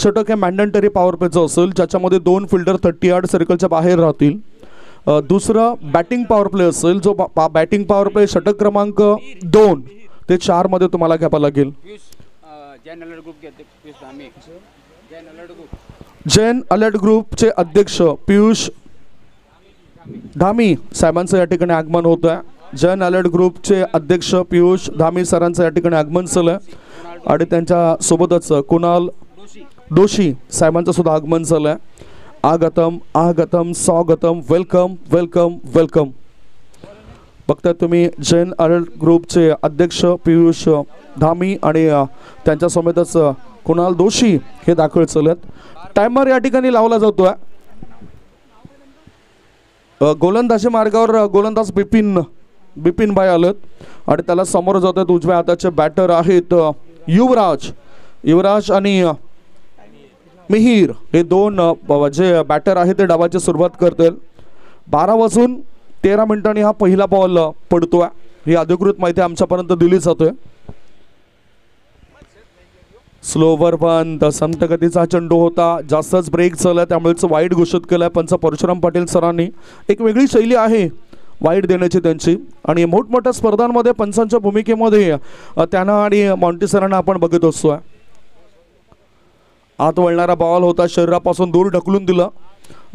षटक हे mandatory power प्लेचं असेल, ज्याच्यामध्ये 2 फिल्डर 30 यार्ड सर्कलच्या बाहेर राहतील. दुसरं बॅटिंग पॉवर प्ले असेल, जो बॅटिंग पॉवर प्ले षटक क्रमांक 2 ते 4 मध्ये तुम्हाला घ्यावा लागेल. जैन अलर्ट ग्रुपचे अध्यक्ष पियुष धामी साहेबांचं या ठिकाणी आगमन होत आहे. जैन अलर्ट ग्रुपचे अध्यक्ष पियुष धामी सरांचं या ठिकाणी आगमन झालं आणि त्यांच्या सोबतच कुणाल दोशी साहेबांचं सुद्धा आगमन झालं आहे. आगतम आगतम स्वागतम, वेलकम वेलकम वेलकम. बघता तुम्ही जैन अलर्ट ग्रुपचे अध्यक्ष पियुष धामी आणि त्यांच्यासोबतच कुणाल दोशी हे दाखल चालत. टायमर या ठिकाणी लावला जातोय. गोलंदाजी मार्गावर गोलंदाज बिपिन भाई आलेत आणि त्याला समोर जातात. उजव्या हाताचे बॅटर आहेत युवराज आणि मिहीर, हे 2 जे बॅटर आहेत ते डावाची सुरुवात करतील. 12:13 हा पहिला बॉल पडतोय. ही अधिकृत माहिती आमच्यापर्यंत दिली जातोय. स्लोवर बंद संत गतीचा चेंडू होता, जास्तच ब्रेक झाला, त्यामुळेच वाईड घोषित केलाय पंच परशुराम पाटील सरांनी. एक वेगळी शैली आहे वाईड देण्याची त्यांची, आणि मोठमोठ्या स्पर्धांमध्ये पंचांच्या भूमिकेमध्ये त्यांना आणि मॉन्टी सरांना आपण बघत असतोय. आत वळणारा बॉल होता, शरीरापासून दूर ढकलून दिला.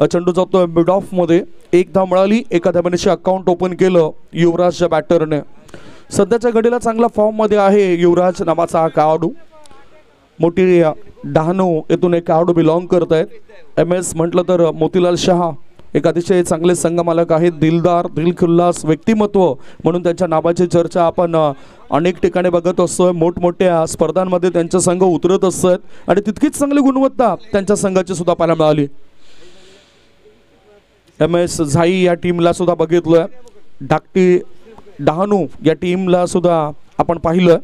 चेंडू जातोय मिड ऑफ मध्ये. 1 धाव मिळाली. एका धावेने अकाउंट ओपन केलं युवराजच्या बॅटरने. सध्याच्या घडीला चांगला फॉर्म मध्ये आहे युवराज नावाचा हा खेळाडू. मोठी डहाणू येथून एक खेळाडू बिलॉंग करत आहेत. MS म्हटलं तर मोतीलाल शहा एक अतिशय चांगले संघमालक आहेत. दिलदार दिलखुल्लास व्यक्तिमत्व म्हणून त्यांच्या नावाची चर्चा आपण अनेक ठिकाणी बघत असतोय. मोठमोठ्या स्पर्धांमध्ये त्यांचे संघ उतरत असतात आणि तितकीच चांगली गुणवत्ता त्यांच्या संघाची सुद्धा पाहायला मिळाली. MS झाई या टीमला सुद्धा बघितलं. धाकटी डहाणू या टीमला सुद्धा आपण पाहिलं.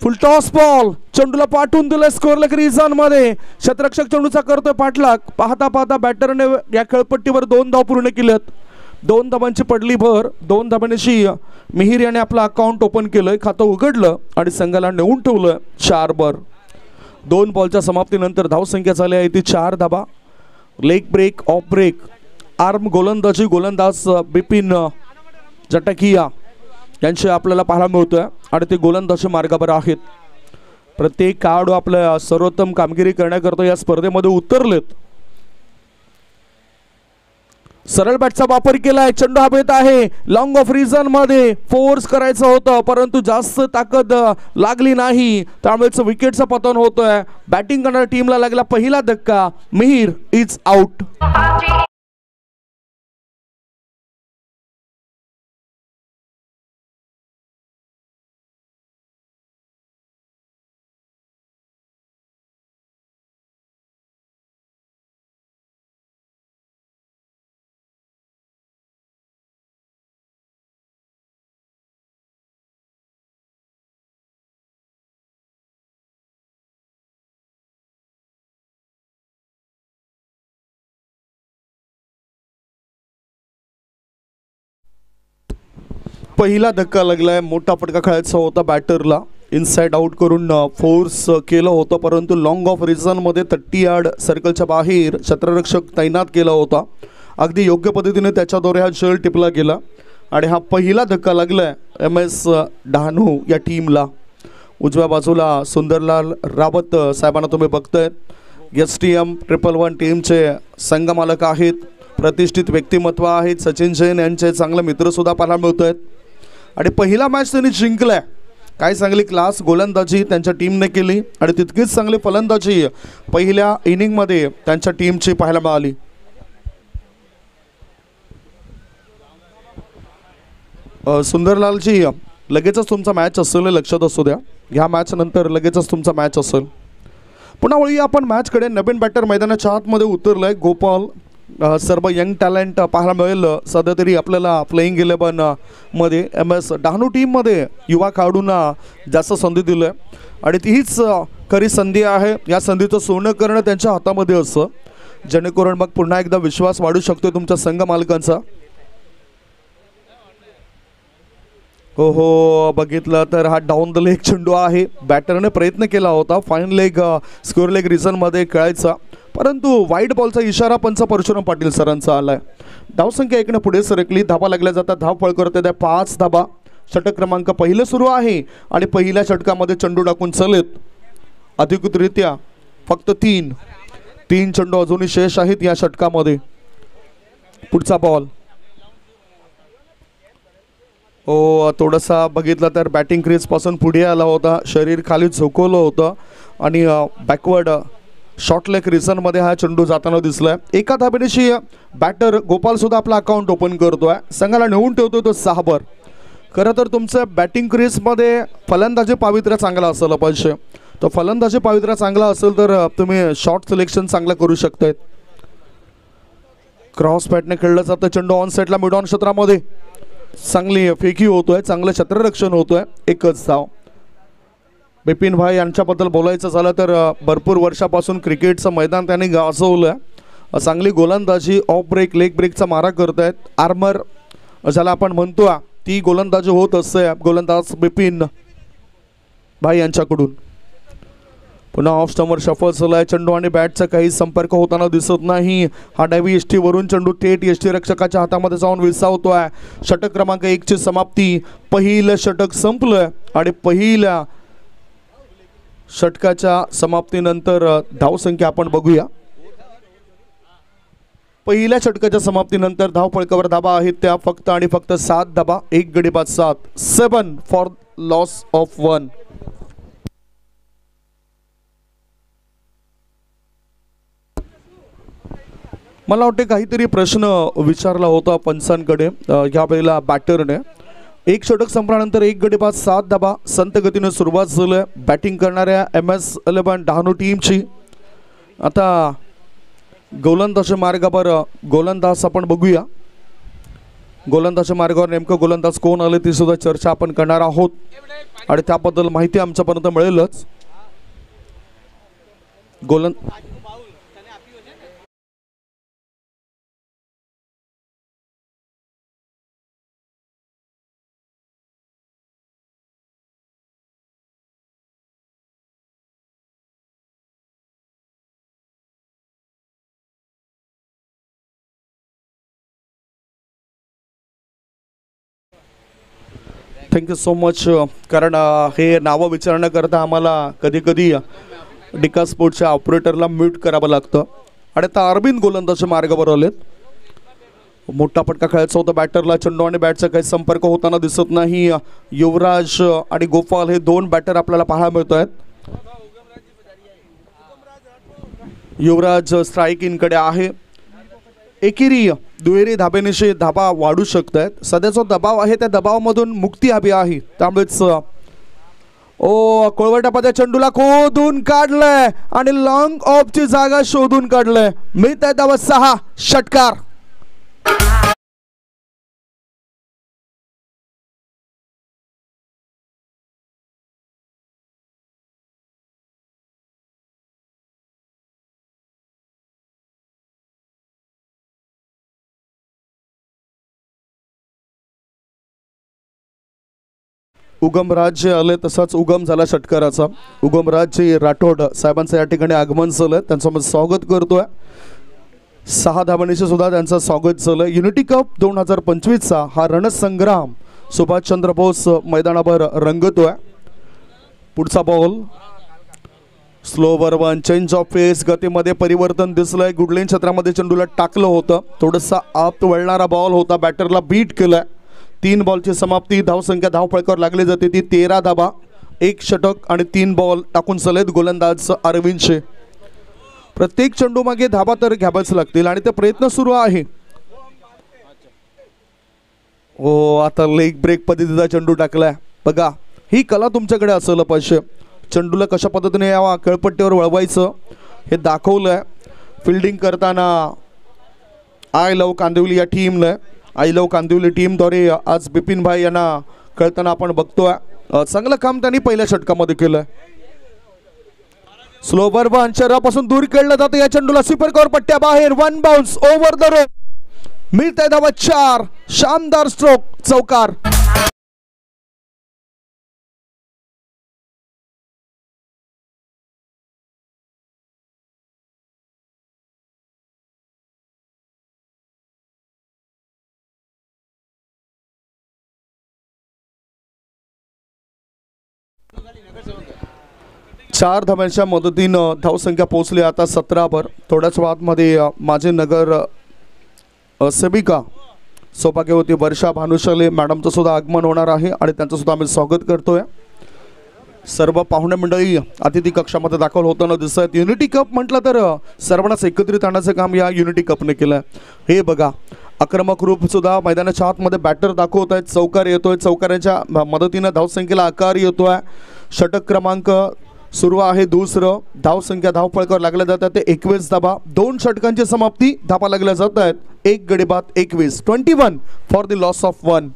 फुल टॉस बॉल, चेंडूला पाठवून दिलं स्कोअरला रिझन मध्ये. क्षेत्ररक्षक चेंडूचा करतोय पाठलाग. पाहता पाहता बॅटरने या खेळपट्टीवर 2 धाव पूर्ण केलेत. 2 धावांची पडली भर. 2 धावांशी मिहीर याने आपलं अकाउंट ओपन केलंय, खातं उघडलं आणि संघाला नेऊन ठेवलं 4 बर. 2 बॉलच्या समाप्तीनंतर धावसंख्या झाली आहे ती 4 धावा. Leg break, off break, arm गोलंदाजी, गोलंदाज बिपिन जटकिया यांचे आपल्याला पाहायला मिळतोय आणि ते गोलंदाजी मार्गावर आहेत. प्रत्येक खेळाडू आपल्या सर्वोत्तम कामगिरी करण्याकरता या स्पर्धेमध्ये उतरलेत. सरळ बॅटचा वापर केलाय. चेंडू हवेत आहे. लॉंग ऑफ रिझन मध्ये फोर्स करायचं होतं, परंतु जास्त ताकद लागली नाही, त्यामुळेच विकेटचं पतन होतोय. बॅटिंग करणाऱ्या टीमला लागला पहिला धक्का. Mihir is out. पहिला धक्का लागलाय. मोठा फटका खेळायचा होता बॅटरला. इनसाइड आउट करून फोर्स केलं होतं, परंतु लॉंग ऑफ रिझन मध्ये 30 यार्ड सर्कलच्या बाहेर क्षेत्ररक्षक तैनात केला होता. अगदी योग्य पद्धतीने त्याच्याद्वारे हा चेंडू टिपला गेला आणि हा पहिला धक्का लागलाय MS डहाणू या टीमला. उजव्या बाजूला सुंदरलाल रावत साहेबांना तुम्ही बघतायत. STM 111 टीमचे संघमालक आहेत, प्रतिष्ठित व्यक्तिमत्व आहेत. सचिन जैन यांचे चांगले मित्र सुद्धा पाहायला मिळत आहेत आणि पहिला मॅच त्यांनी जिंकलाय. काय चांगली क्लास गोलंदाजी त्यांच्या टीमने केली आणि तितकीच चांगली फलंदाजी पहिल्या इनिंगमध्ये त्यांच्या टीमची पाहायला मिळाली. सुंदरलालजी, लगेचच तुमचा मॅच असेल, लक्षात असू द्या. ह्या मॅच नंतर लगेचच तुमचा मॅच असेल. पुन्हा वळी आपण मॅचकडे. नवीन बॅटर मैदानाच्या आतमध्ये उतरलाय गोपाल. सर्व यंग टॅलेंट पाहायला मिळेल सध्या तरी आपल्याला प्लेइंग 11 मध्ये. MS डहाणू टीममध्ये युवा खेळाडूंना जास्त संधी दिली आहे आणि तीच खरी संधी आहे. या संधीचं सोनं करणं त्यांच्या हातामध्ये असतं, जेणेकरून मग पुन्हा एकदा विश्वास वाढू शकतो तुमच्या संघ मालकांचा. हो हो, बघितलं तर हा डाऊन द लेग चेंडू आहे. बॅटरने प्रयत्न केला होता फाईन लेग स्क्वेअर लेग रिझनमध्ये खेळायचा, परंतु वाईट बॉलचा इशारा पंच परशुराम पाटील सरांचा आलाय. धावसंख्या 1 ने पुढे सरकली. धाबा लागल्या जातात. धावफळ करते त्या 5 धाबा. षटक क्रमांक पहिलं सुरू आहे आणि पहिल्या षटकामध्ये चेंडू टाकून चलेत अधिकृतरित्या फक्त 3 चेंडू अजूनही शेष आहेत या षटकामध्ये. पुढचा बॉल थोडासा बघितला तर बॅटिंग क्रीज पासून पुढे आला होता, शरीर खाली झोकवलं होतं आणि बॅकवर्ड शॉर्ट लेग रिझनमध्ये हा चेंडू जाताना दिसलाय. एका धाबेनिशी बॅटर गोपाल सुद्धा आपला अकाउंट ओपन करतोय. संघाला नेऊन ठेवतोय तो 6 वर. खरं तर तुमचं बॅटिंग क्रीजमध्ये फलंदाजी पावित्र्य चांगला असलं पाहिजे. तो फलंदाजी पावित्र्य चांगला असेल तर तुम्ही शॉर्ट सिलेक्शन चांगलं करू शकताय. क्रॉस बॅटने खेळलं जातं चेंडू ऑन साईडला मिड ऑन क्षेत्रामध्ये. चांगली फेकी होतोय, चांगलं क्षेत्ररक्षण होतोय. एकच धाव. बिपिन भाई यांच्याबद्दल बोलायचं झालं तर भरपूर वर्षापासून क्रिकेटचं मैदान त्यांनी गाजवलं. चांगली गोलंदाजी, ऑफ ब्रेक, लेग ब्रेकचा मारा करतायत. आर्मर ज्याला आपण म्हणतो ती गोलंदाजी होत असते गोलंदाज बिपिन भाई यांच्याकडून. पुन्हा ऑफ स्टंपवर शफल झालाय. चेंडू आणि बॅटचा काही संपर्क होताना दिसत नाही. हा डावी यष्टी वरून चेंडू थेट यष्टी रक्षकाच्या हातामध्ये जाऊन विसावतोय. षटक क्रमांक 1 ची समाप्ती. पहिलं षटक संपलंय आणि पहिल्या षटकाच्या समाप्तीनंतर धावसंख्या आपण बघूया. पहिल्या षटकाच्या समाप्तीनंतर धावफळकावर धाबा आहेत त्या फक्त आणि फक्त 7 धाबा. 1 गडी बाद 7. 7 फॉर लॉस ऑफ 1. मला वाटते काहीतरी प्रश्न विचारला होता पंचांकडे ह्या वेळेला बॅटरने. 1 षटक संपल्यानंतर 1 गडी बाद 7 धाबा. संत गतीने सुरुवात झाली बॅटिंग करणाऱ्या MS11 डहाणू टीमची. आता गोलंदाज मार्गावर गोलंदाज आपण बघूया. गोलंदाज मार्गावर नेमकं गोलंदाज कोण आले ती सुद्धा चर्चा आपण करणार आहोत आणि त्याबद्दल माहिती आमच्यापर्यंत मिळेलच. Thank you so much. कारण हे नावं विचारण्याकरता आम्हाला कधी कधी डिका स्पोर्टच्या ऑपरेटरला म्यूट करावं लागतं. आणि आता अरविंद गोलंदाज मार्गावर आलेत. मोठा फटका खेळायचा होता बॅटरला. चेंडू आणि बॅटचा काही संपर्क होताना दिसत नाही. युवराज आणि गोपाल हे 2 बॅटर आपल्याला पाहायला मिळत आहेत. युवराज स्ट्राईक इनकडे आहे. एकेरी दुहेरी धाबेनिशी धाबा वाढू शकतात. सध्याचा दबाव आहे त्या दबावामधून मुक्ती हवी आहे. त्यामुळेच कोळवटापाच्या चेंडूला खोदून काढलंय आणि लॉंग ऑफची जागा शोधून काढलंय. मिळत आहे धावा 6. षटकार. उगमराज आले तसाच उगम झाला षटकाराचा. उगमराज राठोड साहेबांचं या ठिकाणी आगमन झालं. त्यांचं स्वागत करतोय. 6 धाबांनीचे सुद्धा त्यांचं स्वागत झालं. युनिटी कप 2025चा हा रणसंग्राम सुभाषचंद्र बोस मैदानावर रंगतोय. पुढचा ball slower 1. Change of face. गतीमध्ये परिवर्तन दिसलंय. गुडलेन क्षेत्रामध्ये चेंडूला टाकलं होतं. थोडासा आत वळणारा बॉल होता. बॅटरला बीट केलंय. 3 बॉलची समाप्ती. धावसंख्या धावफळकावर लागली जाते ती 13 धाबा. 1 षटक आणि 3 बॉल टाकून चलेत गोलंदाज अरविंदचे. प्रत्येक चेंडू मागे धाबा तर घ्यावेच लागतील आणि ते प्रयत्न सुरू आहे. आता लेग ब्रेक पद्धतीचा चेंडू टाकलाय. बघा ही कला तुमच्याकडे असायला पाहिजे. चेंडूला कशा पद्धतीने या खेळपट्टीवर वळवायचं हे दाखवलंय. फिल्डिंग करताना आय लव कांदिवली या टीमने आय लव कांदिवली टीमद्वारे आज बिपिन भाई यांना खेळताना आपण बघतोय. चांगलं काम त्यांनी पहिल्या षटकामध्ये केलंय. स्लोवर 1. शरीरापासून दूर खेळलं जातं या चेंडूला. स्वीपर कव्हर पट्ट्या बाहेर. 1 बाउन्स ओव्हर द रोप. मिळतंय धावा 4. शानदार स्ट्रोक. चौकार. 4 धावांच्या मदतीनं धावसंख्या पोहोचली आता 17वर. थोड्याच वेळामध्ये माझे नगर सेविका सौभाग्यवती वर्षा भानुशाले मॅडमचं सुद्धा आगमन होणार आहे आणि त्यांचं सुद्धा आम्ही स्वागत करतोय. सर्व पाहुणे मंडळी अतिथी कक्षामध्ये दाखल होताना दिसत आहेत. युनिटी कप म्हटलं तर सर्वांनाच एकत्रित आणण्याचं काम या युनिटी कपने केलं आहे. हे बघा, आक्रमक रूप सुद्धा मैदानाच्या आतमध्ये बॅटर दाखवत आहेत. चौकार येतोय, चौकाराच्या मदतीनं धावसंख्येला आकार येतोय. षटक क्रमांक सुरू आहे दुसरं. धावसंख्या धावफळकावर लागल्या जातात ते 21 धाबा. 2 षटकांची समाप्ती, धाबा लागल्या जात आहेत. 1 गडी बाद 21, 21 फॉर द लॉस ऑफ 1.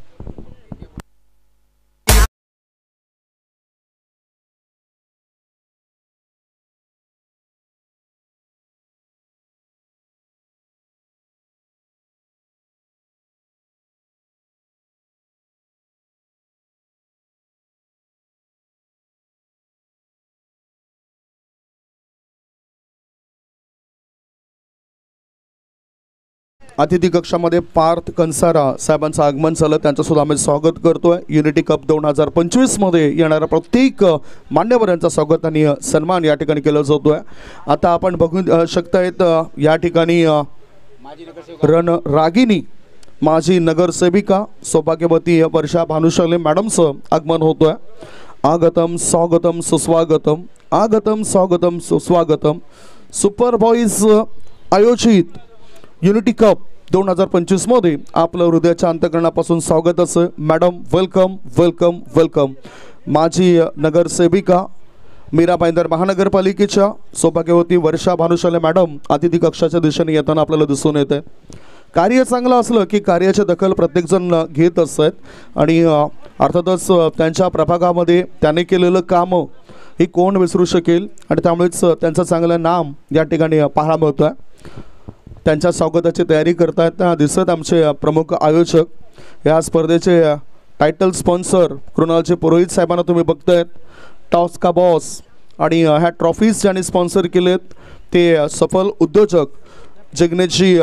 अतिथी कक्षामध्ये पार्थ कंसारा साहेबांचं आगमन झालं, त्यांचं सुद्धा आम्ही स्वागत करतोय. युनिटी कप 2025 मध्ये येणाऱ्या प्रत्येक मान्यवरांचा स्वागत आणि सन्मान या ठिकाणी केला जातोय. आता आपण बघू शकतायत या ठिकाणी रणरागिनी माजी नगरसेविका सौभाग्यवती वर्षा भानुशाले मॅडमचं आगमन होतोय. आगतम स्वागतम सुस्वागतम, आगतम स्वागतम सुस्वागतम. सुपर बॉईज आयोजित युनिटी कप 2025 मध्ये आपलं हृदयाच्या अंतकरणापासून स्वागत असं. Madam welcome welcome welcome. माजी नगरसेविका मीरा भाईंदर महानगरपालिकेच्या सौभाग्यवती वर्षा भानुशाले मॅडम अतिथी कक्षाच्या दिशेने येताना आपल्याला दिसून येत आहे. कार्य चांगलं असलं की कार्याची दखल प्रत्येकजण घेत असतात आणि अर्थातच त्यांच्या प्रभागामध्ये त्याने केलेलं कामं हे कोण विसरू शकेल आणि त्यामुळेच त्यांचं चांगलं नाम या ठिकाणी पाहायला मिळतं आहे. त्यांच्या स्वागताची तयारी करतायत दिसत आमचे प्रमुख आयोजक. या स्पर्धेचे टायटल स्पॉन्सर कृणालचे पुरोहित साहेबांना तुम्ही बघतायत. टॉस का बॉस आणि ह्या ट्रॉफीज ज्यांनी स्पॉन्सर केलेत ते सफल उद्योजक जगनेशजी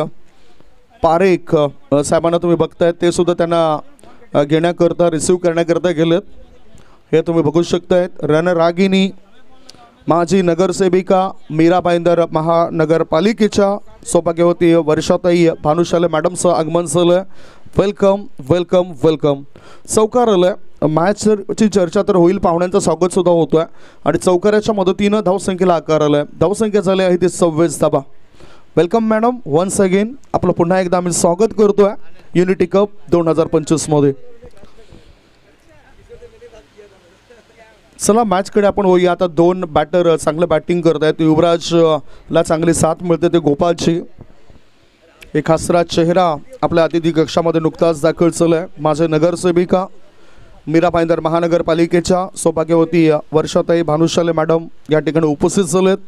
पारेख साहेबांना तुम्ही बघतायत. ते सुद्धा त्यांना घेण्याकरता रिसीव करण्याकरता गेलेत. हे तुम्ही बघू शकतायत. रणरागिनी माजी नगरसेविका मीरा भाईंदर महानगरपालिकेच्या सौभाग्यवती वर्षाताई भानुशाले मॅडमचं आगमन झालं. Welcome welcome welcome. चौकार आलं. मॅचची चर्चा तर होईल, पाहुण्यांचं स्वागत सुद्धा होतो आहे आणि चौकाराच्या मदतीनं धावसंख्येला आकार आला आहे. धावसंख्या झाली आहे ती 26 dhaba. Welcome madam once again. आपलं पुन्हा एकदा आम्ही स्वागत करतो आहे युनिटी कप 2025 मध्ये. चला मॅचकडे आपण होऊया. आता 2 बॅटर चांगलं बॅटिंग करत आहेत. युवराजला चांगली साथ मिळते ते गोपालची. एक हसरा चेहरा आपल्या अतिथी कक्षामध्ये नुकताच दाखल झाला आहे. माझे नगरसेविका मीरा भाईंदर महानगरपालिकेच्या सौभाग्यवती वर्षाताई भानुशाले मॅडम या ठिकाणी उपस्थित झालेत.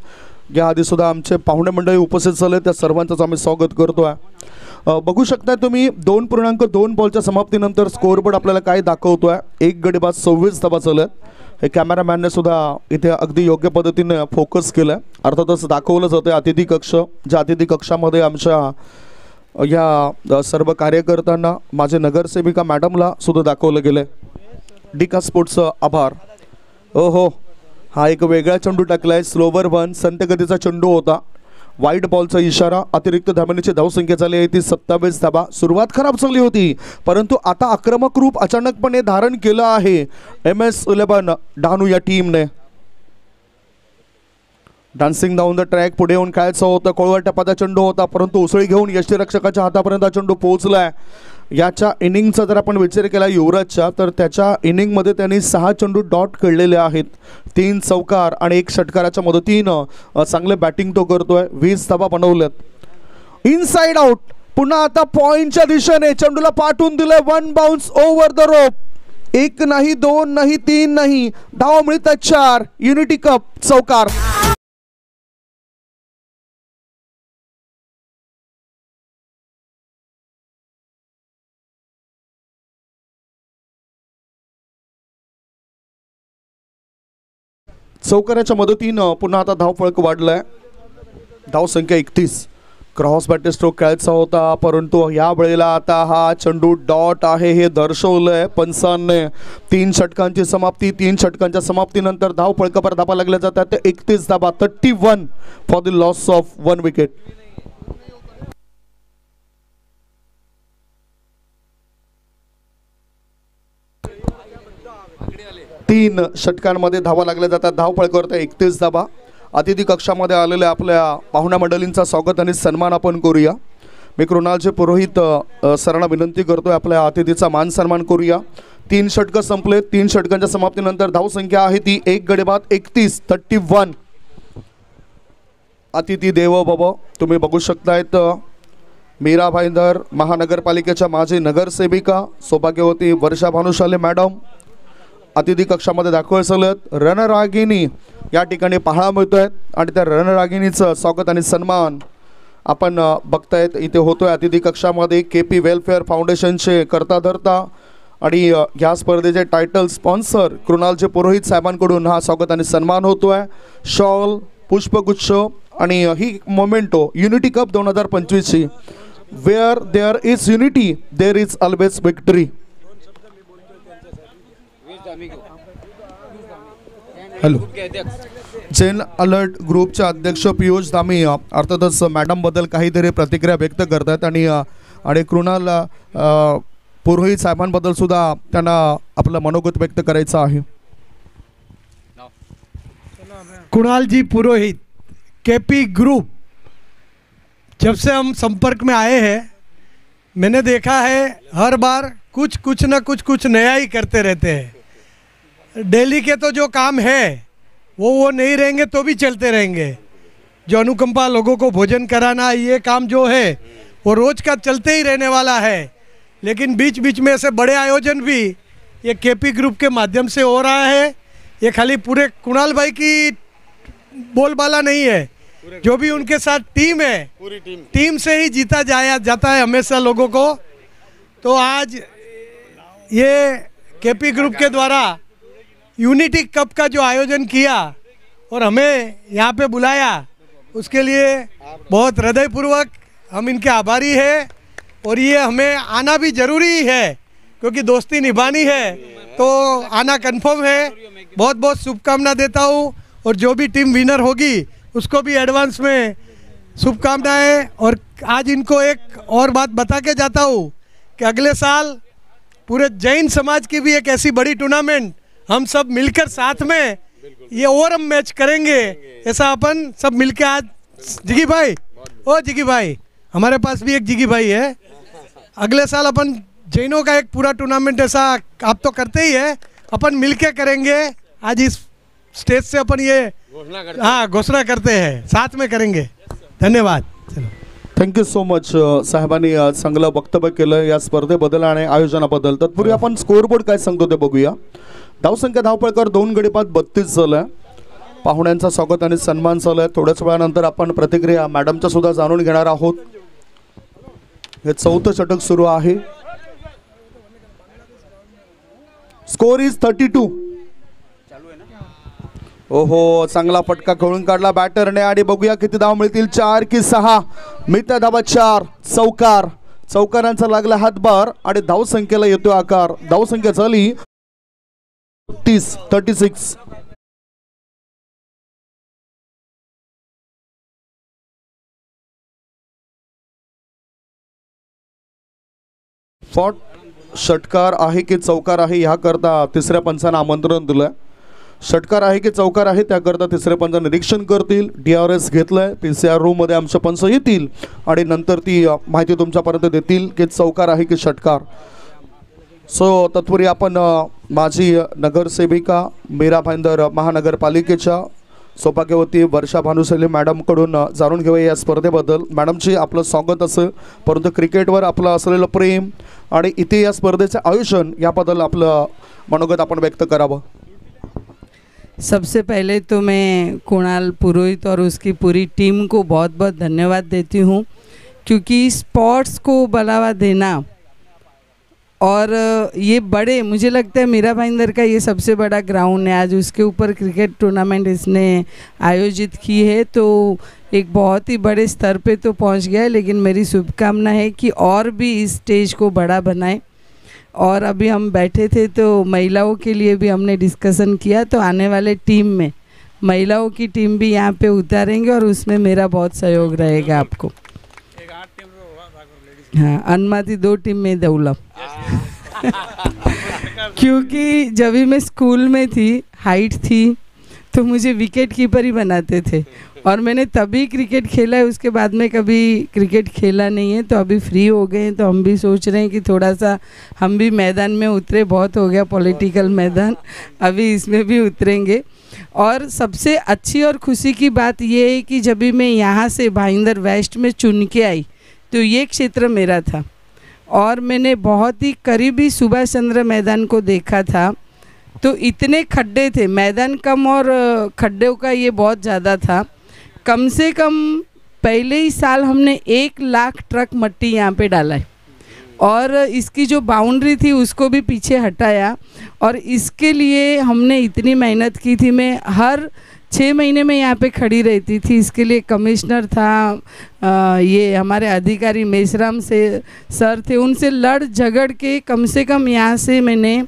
या आधी सुद्धा आमचे पाहुणे मंडळी उपस्थित झाले, त्या सर्वांचंच आम्ही स्वागत करतो आहे. बघू शकता तुम्ही 2.2 बॉलच्या समाप्तीनंतर स्कोअरबोर्ड आपल्याला काय दाखवतो आहे. 1 गडी बाद 26 धाबा झाल्यात. हे कॅमेरामॅनने सुद्धा इथे अगदी योग्य पद्धतीने फोकस केलं आहे. अर्थातच दाखवलं जातं अतिथी कक्ष, ज्या अतिथी कक्षामध्ये आमच्या या सर्व कार्यकर्त्यांना माझे नगरसेविका मॅडमला सुद्धा दाखवलं गेलं आहे. डिका स्पोर्ट्सचं आभार. हो, हा एक वेगळा चेंडू टाकला आहे. स्लोवर 1 संतगतीचा चेंडू होता. वाईट बॉलचा इशारा. अतिरिक्त धाबांची धावसंख्या झाली आहे ती 27 धाबा. सुरुवात खराब झाली होती परंतु आता आक्रमक रूप अचानकपणे धारण केलं आहे MS11 डहाणू या टीमने. डान्सिंग डाऊन द ट्रॅक पुढे येऊन खेळायचं होतं. कोळवट टप्प्याचा चेंडू होता परंतु उसळी घेऊन यष्टीरक्षकाच्या हातापर्यंत हा चेंडू पोहोचलाय. याच्या इनिंगचा जर आपण विचार केला युवराजच्या तर त्याच्या इनिंगमध्ये त्यांनी 6 चेंडू डॉट खेळलेले आहेत. 3 चौकार आणि 1 षटकाराच्या मदतीनं चांगले बॅटिंग तो करतोय. 20 धाबा बनवल्यात. Inside out. पुन्हा आता पॉइंटच्या दिशेने चेंडूला पाठवून दिलंय. 1 बाउन्स ओव्हर द रोप. 1 नाही 2 नाही 3 नाही, धावा मिळतात 4. युनिटी कप चौकार. चौकाराच्या मदतीनं पुन्हा आता धावफळक वाढलाय. धावसंख्या 31. क्रॉस बॅटर स्ट्रोक खेळायचा होता, परंतु या वेळेला आता हा चेंडू डॉट आहे हे दर्शवलंय पंचांनी. 3 षटकांची समाप्ती. 3 षटकांच्या समाप्तीनंतर धाव पळकावर धाबा लागल्या जातात. 31 धाबा, 31 for the loss of 1 wicket. तीन षटकांमध्ये धावा लागल्या जातात. धाव पळकावर 31 धाबा. अतिथी कक्षामध्ये आलेल्या आपल्या पाहुण्या मंडळींचा स्वागत आणि सन्मान आपण करूया. मी कृणालचे पुरोहित सरांना विनंती करतोय आपल्या अतिथीचा मान सन्मान करूया. 3 षटकं संपले. 3 षटकांच्या समाप्तीनंतर धावसंख्या आहे ती 1 गडी बाद 31, 31. अतिथी देवो भव. तुम्ही बघू शकतायत मीरा भाईंदर महानगरपालिकेच्या माजी नगरसेविका सौभाग्यवती वर्षा भानुशाले मॅडम अतिथी कक्षामध्ये दाखवत रणरागिनी या ठिकाणी पाहायला मिळतोय आणि त्या रणरागिणीचं स्वागत आणि सन्मान आपण बघतायत इथे होतोय अतिथी कक्षामध्ये. KP वेलफेअर फाउंडेशनचे करता धरता आणि या स्पर्धेचे टायटल स्पॉन्सर कृणालचे पुरोहित साहेबांकडून हा स्वागत आणि सन्मान होतोय. शॉल, पुष्पगुच्छ आणि ही मोमेंटो युनिटी कप 2025ची. Where there is unity there is always victory. Hello. Jain alert ग्रुपचे अध्यक्ष पियुष धामी अर्थातच मॅडम बद्दल काहीतरी प्रतिक्रिया व्यक्त करतात आणि कृणाल पुरोहित साहेबांबद्दल सुद्धा त्यांना आपलं मनोगत व्यक्त करायचं आहे. कुणाल जी पुरोहित, KP ग्रुप, जब से हम संपर्क में आए हैं मैंने देखा है हर बार कुछ न कुछ नया ही करते रहते हैं. डेली के तो जो काम है वो नहीं रहेंगे तो भी चलते रहेंगे. जो अनुकंपा लोगों को भोजन कराना ये काम जो है वो रोज़ का चलते ही रहने वाला है. लेकिन बीच बीच में ऐसे बड़े आयोजन भी ये KP ग्रुप के माध्यम से हो रहा है. ये खाली पूरे कुणाल भाई की बोलबाला नहीं है, जो भी उनके साथ टीम है पूरी टीम से ही जीता जाता है हमेशा लोगों को. तो आज ये KP ग्रुप के द्वारा यूनिटी कप का जो आयोजन किया और हमें यहाँ पे बुलाया उसके लिए बहुत हृदयपूर्वक हम इनके आभारी हैं. और ये हमें आना भी ज़रूरी है क्योंकि दोस्ती निभानी है तो आना कंफर्म है. बहुत बहुत शुभकामना देता हूँ और जो भी टीम विनर होगी उसको भी एडवांस में शुभकामनाएं. और आज इनको एक और बात बता के जाता हूँ कि अगले साल पूरे जैन समाज की भी एक ऐसी बड़ी टूर्नामेंट हम सब मिलकर साथ में ये ओरम मैच करेंगे. ऐसा अपन सब मिलकर आज जिगी भाई हमारे पास भी एक जिगी भाई है. अगले साल अपन जैनों का एक पूरा टूर्नामेंट ऐसा आप तो करते ही है, अपन मिलके करेंगे. आज इस स्टेज से अपन ये घोषणा करते हैं, साथ में करेंगे. धन्यवाद. Thank you so much. साहेबांनी चांगलं वक्तव्य केलं या स्पर्धेबद्दल आणि आयोजनाबद्दल. तत्पूर्वी आपण स्कोअरबोर्ड काय सांगतो ते बघूया. धावसंख्या धावपळकर 2 गडी बाद 32 झालं. पाहुण्यांचा स्वागत आणि सन्मान झालाय. थोड्याच वेळानंतर आपण प्रतिक्रिया मॅडमच्या सुद्धा जाणून घेणार आहोत. हे 4थं षटक सुरू आहे. Score is 32. ओहो, चांगला फटका खेळून काढला बॅटरने आणि बघूया किती धाव मिळतील. 4 की 6. मिळत्या धावा 4. चौकार. चौकारांचा लागला हातभार आणि धावसंख्येला येतो आकार. धावसंख्या झाली 36. षटकार आहे की चौकार आहे याकरता तिसऱ्या पंचांना आमंत्रण दिलंय. षटकार आहे की चौकार आहे त्याकरता तिसरे पंच निरीक्षण करतील. DRS घेतलंय. PCR रूम मध्ये आमचे पंच येतील आणि नंतर ती माहिती तुमच्यापर्यंत देतील की चौकार आहे की षटकार. सो तत्पूर्वी आपण माजी नगरसेविका मीरा भाईंदर महानगरपालिकेच्या सौभाग्यवती वर्षा भानुशाली मॅडमकडून जाणून घेऊया या स्पर्धेबद्दल. मॅडमची आपलं स्वागत असेल, परंतु क्रिकेटवर आपलं असलेलं प्रेम आणि इथे या स्पर्धेचे आयोजन याबद्दल आपलं मनोगत आपण व्यक्त करावं. सबसे पहले तो मैं कुणाल पुरोहित और उसकी पूरी टीम को बहुत बहुत धन्यवाद देती हूँ, क्योंकि स्पोर्ट्स को बढ़ावा देना और ये बड़े, मुझे लगता है मीरा भाईंदर का ये सबसे बड़ा ग्राउंड है। आज उसके ऊपर क्रिकेट टूर्नामेंट इसने आयोजित की है, तो एक बहुत ही बड़े स्तर पे तो पहुंच गया है, लेकिन मेरी शुभकामना है कि और भी इस स्टेज को बड़ा बनाए। और अभी हम बैठे थे तो महिलाओं के लिए भी हमने डिस्कशन किया, तो आने वाले टीम में महिलाओं की टीम भी यहाँ पे उतारेंगे और उसमें मेरा बहुत सहयोग रहेगा आपको। हाँ, अनुमति 2 टीम में दौला क्योंकि जब भी मैं स्कूल में थी, हाइट थी, तो मुझे विकेट कीपर ही बनाते थे और मैंने तभी क्रिकेट खेला है, उसके बाद में कभी क्रिकेट खेला नहीं है। तो अभी फ्री हो गए हैं तो हम भी सोच रहे हैं कि थोड़ा सा हम भी मैदान में उतरे, बहुत हो गया पॉलिटिकल मैदान, अभी इसमें भी उतरेंगे। और सबसे अच्छी और खुशी की बात ये है कि जब भी मैं यहाँ से भाईंदर वेस्ट में चुन के आई तो ये क्षेत्र मेरा था और मैंने बहुत ही करीबी सुभाष चंद्र मैदान को देखा था। तो इतने खड्डे थे, मैदान कम और खड्डों का ये बहुत ज़्यादा था। कम से कम पहले ही साल हमने 1 लाख ट्रक मट्टी यहाँ पे डाला है और इसकी जो बाउंड्री थी उसको भी पीछे हटाया और इसके लिए हमने इतनी मेहनत की थी। मैं हर 6 महीने में यहाँ पे खड़ी रहती थी, इसके लिए कमिश्नर था, ये हमारे अधिकारी मेसराम से सर थे, उनसे लड़ झगड़ के कम से कम यहाँ से मैंने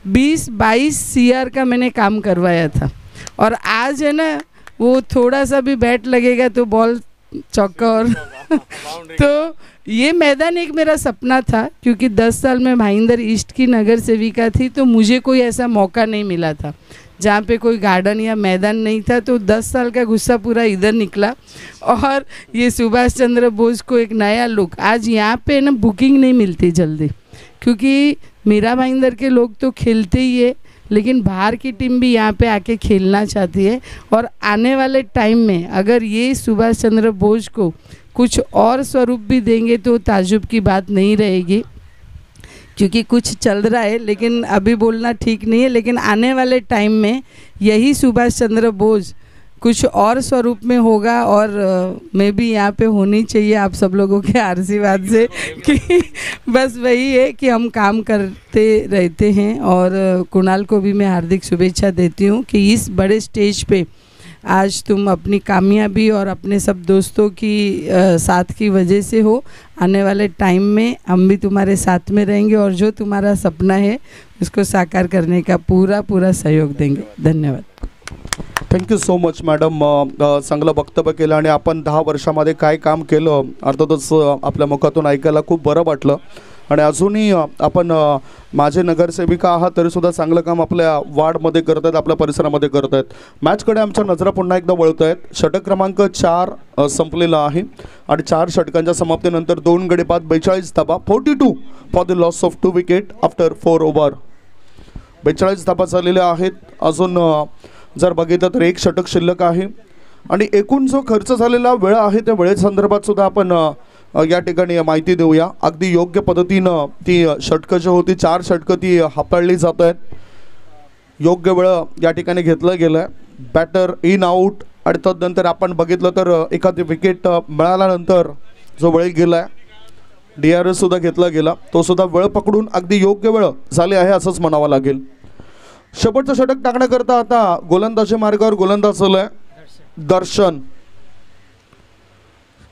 20-22 CR का मैंने काम करवाया था। और आज है ना, वो थोड़ा सा भी बैट लगेगा तो बॉल चौका और तो ये मैदान एक मेरा सपना था, क्योंकि 10 साल में भाईंदर ईस्ट की नगर सेविका थी तो मुझे कोई ऐसा मौका नहीं मिला था जहाँ पे कोई गार्डन या मैदान नहीं था। तो 10 साल का गुस्सा पूरा इधर निकला और ये सुभाष चंद्र बोस को एक नया लुक। आज यहाँ पे ना बुकिंग नहीं मिलती जल्दी, क्योंकि मीरा भाईंदर के लोग तो खेलते ही है, लेकिन बाहर की टीम भी यहाँ पे आके खेलना चाहती है। और आने वाले टाइम में अगर ये सुभाष चंद्र बोस को कुछ और स्वरूप भी देंगे तो ताज्जुब की बात नहीं रहेगी, क्योंकि कुछ चल रहा है लेकिन अभी बोलना ठीक नहीं है। लेकिन आने वाले टाइम में यही सुभाष चंद्र बोस कुछ और स्वरूप में होगा और मैं भी यहाँ पे होनी चाहिए आप सब लोगों के आशीर्वाद से कि बस वही है कि हम काम करते रहते हैं। और कुणाल को भी मैं हार्दिक शुभेच्छा देती हूँ कि इस बड़े स्टेज पे आज तुम अपनी कामयाबी और अपने सब दोस्तों की साथ की वजह से हो। आने वाले टाइम में हम भी तुम्हारे साथ में रहेंगे और जो तुम्हारा सपना है उसको साकार करने का पूरा सहयोग देंगे। धन्यवाद। थँक्यू सो मच मॅडम, चांगलं वक्तव्य केलं आणि आपण 10 वर्षामध्ये काय काम केलं अर्थातच आपल्या मुखातून ऐकायला खूप बरं वाटलं। आणि अजूनही आपण माझे नगरसेविका आहात तरीसुद्धा चांगलं काम आपल्या वार्डमध्ये करत आहेत, आपल्या परिसरामध्ये करत आहेत। मॅचकडे आमच्या नजरा पुन्हा एकदा वळत आहेत। षटक क्रमांक 4 संपलेला आहे आणि 4 षटकांच्या समाप्तीनंतर 2 गडी बाद 42 धाबा 42 for the loss of 2 wicket after 4 over. 42 धाबा झालेल्या आहेत। अजून जर बघितलं तर 1 षटक शिल्लक आहे आणि एकूण जो खर्च झालेला वेळ आहे त्या वेळेसंदर्भात सुद्धा आपण या ठिकाणी माहिती देऊया। अगदी योग्य पद्धतीनं ती षटकं जी होती 4 षटकं ती हाताळली जात आहेत। योग्य वेळ या ठिकाणी घेतलं गेलं आहे। बॅटर इन आउट आणि तदनंतर आपण बघितलं तर एखादी विकेट मिळाल्यानंतर जो वेळ गेला आहे DRS सुद्धा घेतला गेला, तो सुद्धा वेळ पकडून अगदी योग्य वेळ झाली आहे असंच म्हणावं लागेल। शेवटचं षटक टाकण्याकरता आता गोलंदाजी मार्गावर गोलंदाज आहे दर्शन।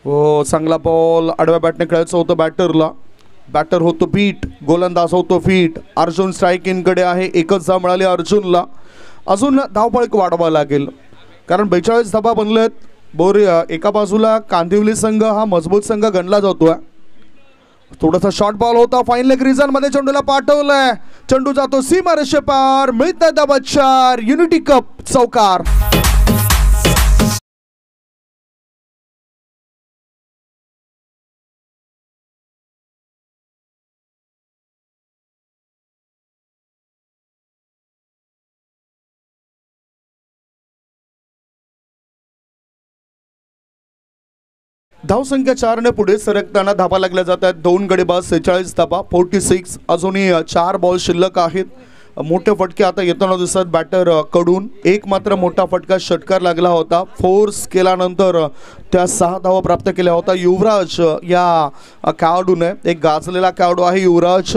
हो, चांगला बॉल आडव्या बॅटने खेळायचं होतं बॅटरला, बॅटर होतो बीट, गोलंदाज होतो फीट। अर्जुन स्ट्राईक इनकडे आहे, एकच धाव मिळाली अर्जुनला। अजून धावफलक वाढवावा लागेल कारण 42 धाबा बनलेत। बोरी एका बाजूला कांदिवली संघ हा मजबूत संघ गणला जातोय। थोडासा शॉर्ट बॉल होता, फाईन लेग रिझन मध्ये चेंडूला पाठवलाय, चेंडू जातो सीमारेषे पार, मिळत धाबा 4, युनिटी कप चौकार। धावसंख्या 4 ने पुढे सरकताना धाबा लागल्या जात आहेत। 2 गडी बाद 46 धाबा 46। अजूनही 4 बॉल शिल्लक आहेत। मोठे फटके आता येताना दिसत बॅटर कडून। एक मात्र मोठा फटका षटकार लागला होता, फोर्स केल्यानंतर त्या 6 धावा प्राप्त केल्या होता युवराज या खेळाडूने। एक गाजलेला खेळाडू आहे युवराज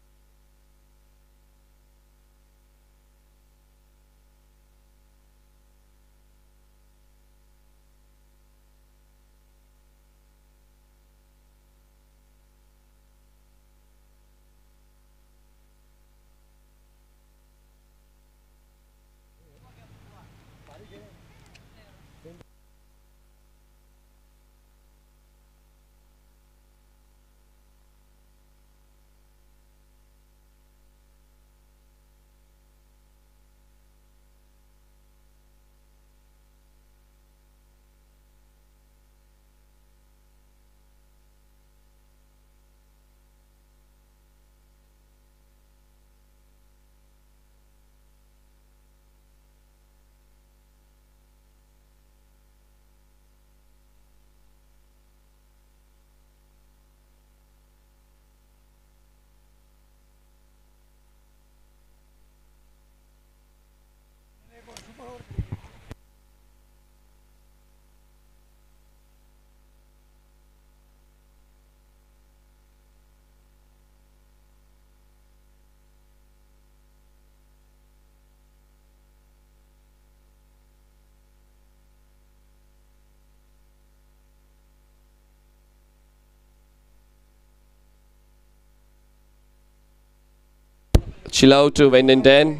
चिलाउट वैनडेन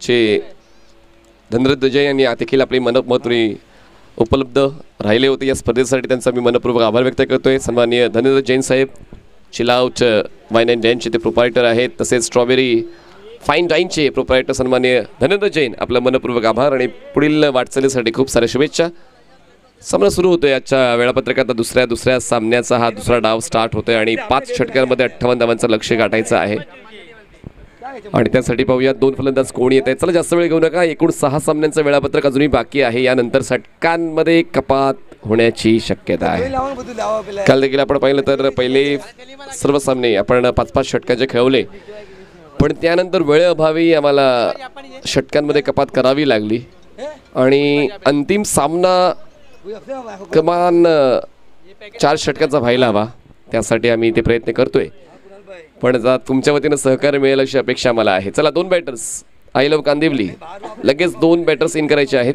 चे धनरत्न जैन यांनी देखील आपली मनमोकळी उपलब्ध राहिले होते या स्पर्धेसाठी त्यांचा मी मनपूर्वक आभार व्यक्त करतोय. सन्माननीय धनंजय जैन साहेब चिलाउट वाईन अँड डाईनचे ते प्रोप्रायटर आहेत, तसेच स्ट्रॉबेरी फाईन डाईनचे प्रोप्रायटर सन्माननीय धनंजय जैन, आपला मनपूर्वक आभार आणि पुढील वाटचालीसाठी खूप साऱ्या शुभेच्छा. सामना सुरू होतोय. आजच्या वेळापत्रकात दुसऱ्या सामन्याचा हा दुसरा डाव स्टार्ट होतोय आणि 5 षटकांमध्ये 58 धावांचं लक्ष्य गाठायचं आहे आणि त्यासाठी पाहूया 2 फलंदाज कोण येत आहेत. चला जास्त वेळ घेऊ नका. एकूण 6 सामन्यांचं वेळापत्रक अजूनही बाकी आहे. यानंतर षटकांमध्ये कपात होण्याची शक्यता आहे. काल देखील आपण पाहिलं तर पहिले सर्व सामने आपण 5-5 षटकांचे खेळवले, पण त्यानंतर वेळेअभावी आम्हाला षटकांमध्ये कपात करावी लागली आणि अंतिम सामना कमान 4 षटकांचा व्हायला हवा. त्यासाठी आम्ही ते प्रयत्न करतोय, पण आता तुमच्या वतीनं सहकार्य मिळेल अशी अपेक्षा मला आहे. चला 2 बॅटर्स आय लव्ह कांदिवली, लगेच 2 बॅटर्स इन करायचे आहेत.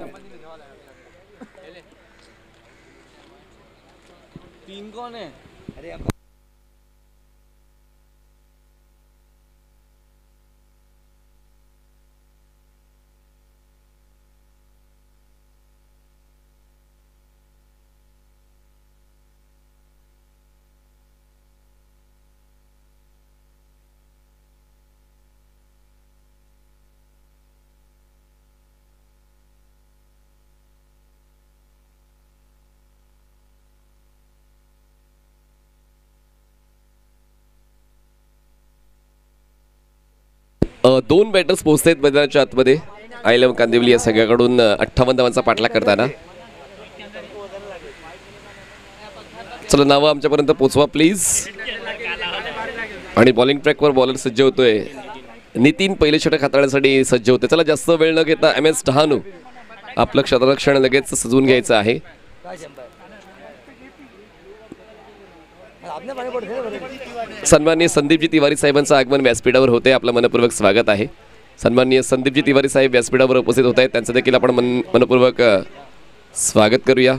दोन बॅटर्स पोहोचत आहेत मैदानाच्या आतमध्ये. आय लव्ह कांदिवली या सगळ्याकडून 58 धावांचा पाठलाग करताना. चला नावं आमच्यापर्यंत पोचवा प्लीज. आणि बॉलिंग ट्रॅकवर बॉलर सज्ज होतोय. नितीन पहिले षटक हाताळण्यासाठी सज्ज होते. चला जास्त वेळ न घेता MS डहाणू आपलं क्षेत्ररक्षण लगेच सजवून घ्यायचं आहे. सन्माननीय संदीपजी तिवारी साहेबांचं आगमन व्यासपीठावर होते. आपलं मनपूर्वक स्वागत आहे. सन्माननीय संदीपजी तिवारी साहेब व्यासपीठावर उपस्थित होत आहेत, त्यांचं देखील आपण मनपूर्वक स्वागत करूया.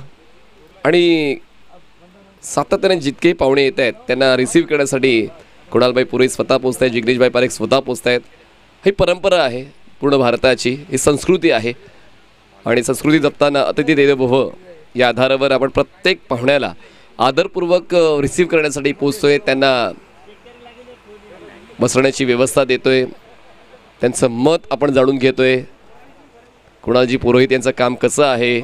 आणि सातत्याने जितके पाहुणे येत आहेत त्यांना रिसीव्ह करण्यासाठी कुणालभाई पुरोहित स्वतः पोहोचत आहेत, जिग्नेशभाई पारेख स्वतः पोहोचत आहेत. ही परंपरा आहे पूर्ण भारताची, ही संस्कृती आहे आणि संस्कृती जपताना अतिथी देवो भव या आधारावर आपण प्रत्येक पाहुण्याला आदरपूर्वक रिसीव्ह करण्यासाठी पोहोचतोय, त्यांना बसण्याची व्यवस्था देतोय, त्यांचं मत आपण जाणून घेतोय. कुणालजी पुरोहित यांचं काम कसं आहे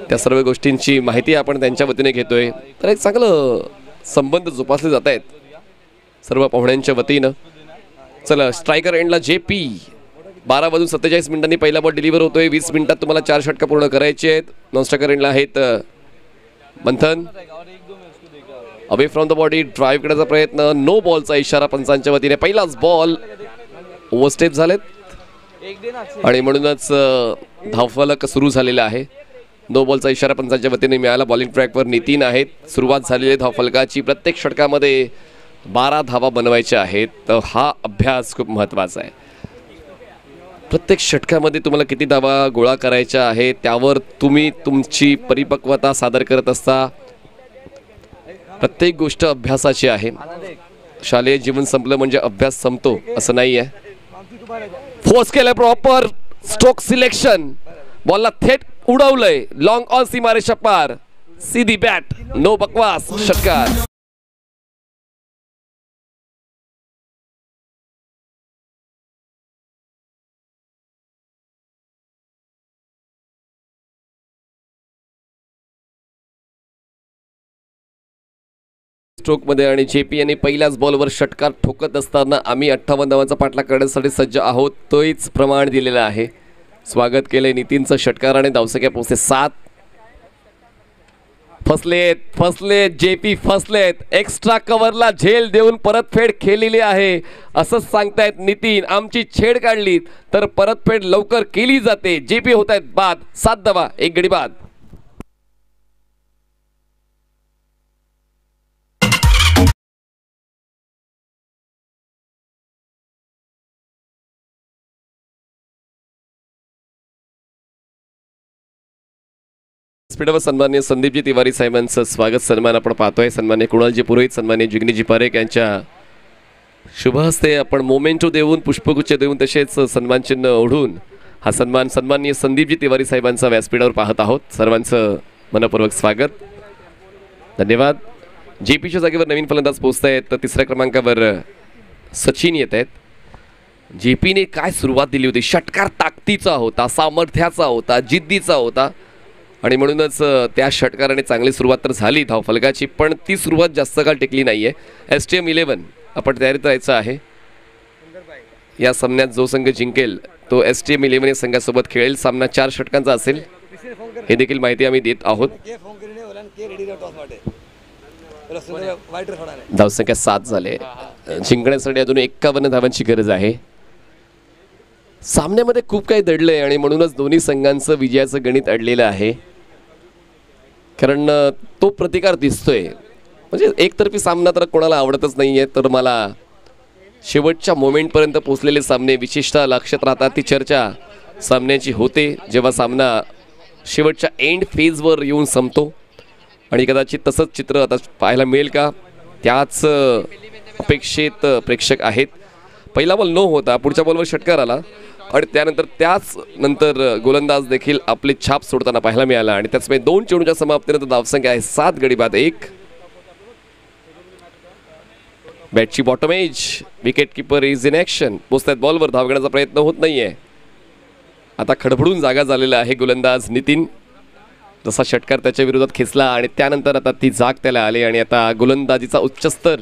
त्या सर्व गोष्टींची माहिती आपण त्यांच्या वतीने घेतोय. तर एक चांगलं संबंध जोपासले जात आहेत सर्व पाहुण्यांच्या वतीनं. चला स्ट्रायकर एंडला JP 12:47 पहिला बॉल डिलिव्हर होतोय. 20 मिनिटात तुम्हाला 4 षटका पूर्ण करायचे आहेत. नॉन स्ट्रायकर एंडला आहेत Manthan. Away from the body drive करण्याचा प्रयत्न, नो बॉलचा इशारा पंचांच्या वतीने. पहिलाच बॉल ओव्हरस्टेप झालेत आणि म्हणूनच धावफलक सुरू झालेला आहे. नो बॉलचा इशारा पंचांच्या वतीने मिळाला. बॉलिंग ट्रॅकवर नितीन आहेत. सुरुवात झालेली आहे धावफलकाची. प्रत्येक षटकामध्ये 12 धावा बनवायच्या आहेत. तर हा अभ्यास खूप महत्त्वाचा आहे. प्रत्येक षटकामध्ये तुम्हाला किती धावा गोळा करायच्या आहे त्यावर तुम्ही तुमची परिपक्वता सादर करत असता. प्रत्येक गोष्ट अभ्यासाची आहे. शालेय जीवन संपलं म्हणजे अभ्यास संपतो असं नाही आहे. फोर्स केलंय, प्रॉपर स्ट्रोक सिलेक्शन, बॉलला थेट उडवलंय लॉंग ऑन सीमारेषा पार. सीधी बॅट, नो बकवास, षटकार. स्ट्रोकमध्ये आणि JP यांनी पहिल्याच बॉलवर षटकार ठोकत असताना आम्ही 58 धावांचा पाठलाग करण्यासाठी सज्ज आहोत. तोच प्रमाण दिलेला आहे. स्वागत केले नितीनचं. षटकार आणि धावसंख्या पोहोचते 7. फसलेत JP फसलेत. एक्स्ट्रा कव्हरला झेल देऊन परतफेड केलेली आहे असंच सांगतायत नितीन. आमची छेड काढली तर परतफेड लवकर केली जाते. JP होत आहेत बाद. 7 धावा, 1 गडी बाद. स्पीडवर सन्माननीय संदीपजी तिवारी साहेबांचं स्वागत सन्मान आपण पाहतोय. सन्माननीय कुणालजी पुरोहित, सन्माननीय जिग्नेशजी पारेख यांच्या शुभ हस्ते आपण मोमेंटो देऊन, पुष्पगुच्छ देऊन, तसेच सन्मानचिन्ह ओढून हा सन्मान सन्माननीय संदीपजी तिवारी साहेबांचा व्यासपीठावर पाहत आहोत. सर्वांचं मनपूर्वक स्वागत, धन्यवाद. JPच्या जागेवर नवीन फलंदाज पोहोचत आहेत. तर तिसऱ्या क्रमांकावर सचिन येत आहेत. JPने काय सुरुवात दिली होती, षटकार ताकदीचा होता, सामर्थ्याचा होता, जिद्दीचा होता आणि म्हणूनच त्या षटकाराने चांगली सुरुवात तर झाली धावफलकाची, पण ती सुरुवात जास्त काळ टिकली नाही आहे. STM 11 आपण तयारीत राहायचं आहे. या सामन्यात जो संघ जिंकेल तो STM 11 या संघासोबत खेळेल. सामना 4 षटकांचा असेल, हे देखील माहिती आम्ही देत आहोत. धावसंख्या 7 झाले. जिंकण्यासाठी अजून 51 धावांची गरज आहे. सामन्यामध्ये खूप काही दडलंय आणि म्हणूनच दोन्ही संघांचं विजयाचं गणित अडलेलं आहे. कारण तो प्रतिकार दिसतोय. म्हणजे एकतर्फी सामना तर कोणाला आवडतच नाहीये. तर मला शेवटच्या मोमेंटपर्यंत पोहोचलेले सामने विशेषतः लक्षात राहतात. ती चर्चा सामन्याची होते जेव्हा सामना शेवटच्या एंड फेजवर येऊन संपतो आणि कदाचित तसंच चित्र आता पाहायला मिळेल का, त्याच अपेक्षित प्रेक्षक आहेत. पहिला बॉल नो होता, पुढच्या बॉलवर षटकार आला आणि त्यानंतर त्याच गोलंदाज देखील आपली छाप सोडताना पाहायला मिळाला आणि त्याचमुळे 2 चेंडूच्या समाप्तीनंतर धावसंख्या आहे 7 गडी बाद 1. बॅटची bottom edge, wicket keeper is in action. पोचतात बॉलवर, धाव घेण्याचा प्रयत्न होत नाहीये. आता खडबडून जागा झालेला आहे गोलंदाज नितीन. जसा षटकार त्याच्या विरोधात खेचला आणि त्यानंतर आता ती जाग त्याला आली आणि आता गोलंदाजीचा उच्चस्तर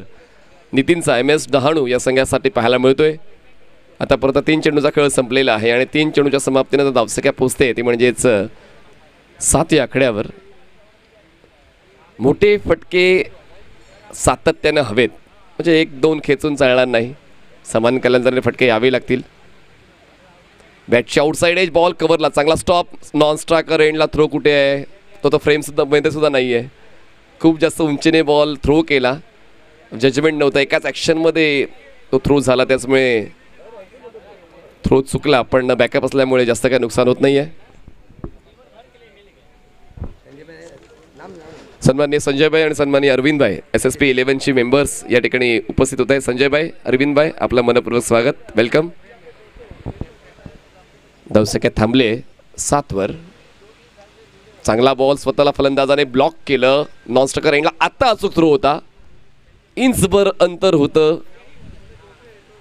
नितीनचा MS डहाणू या संघासाठी पाहायला मिळतोय. आता परत 3 चेंडूचा खेळ संपलेला आहे आणि 3 चेंडूच्या समाप्तीनंतर धावसंख्या पोचते ती म्हणजेच 7 या आकड्यावर. मोठे फटके सातत्यानं हवेत, म्हणजे 1-2 खेचून चालणार नाही. समान कलंदराने फटके यावे लागतील. बॅटची आउटसाइड एज, बॉल कव्हरला, चांगला स्टॉप. नॉन स्ट्रायकर एंडला थ्रो कुठे आहे, तो फ्रेमसुद्धा मध्ये सुद्धा नाही आहे. खूप जास्त उंचीने बॉल थ्रो केला, जजमेंट नव्हता. एकाच ॲक्शनमध्ये तो थ्रो झाला, त्याचमुळे थ्रो चुकला, पण बॅकअप असल्यामुळे जास्त काही नुकसान होत नाही आहे. सन्माननीय संजयभाई आणि सन्माननीय अरविंदभाई SSP 11ची मेंबर्स या ठिकाणी उपस्थित होत आहेत. संजयभाई, अरविंदभाई, आपलं मनपूर्वक स्वागत, वेलकम. धावसंख्या थांबले 7 वर. चांगला बॉल स्वतःला फलंदाजाने ब्लॉक केलं. नॉन स्ट्रायकर एंडला आता अचूक थ्रो होता, इंचभर अंतर होतं.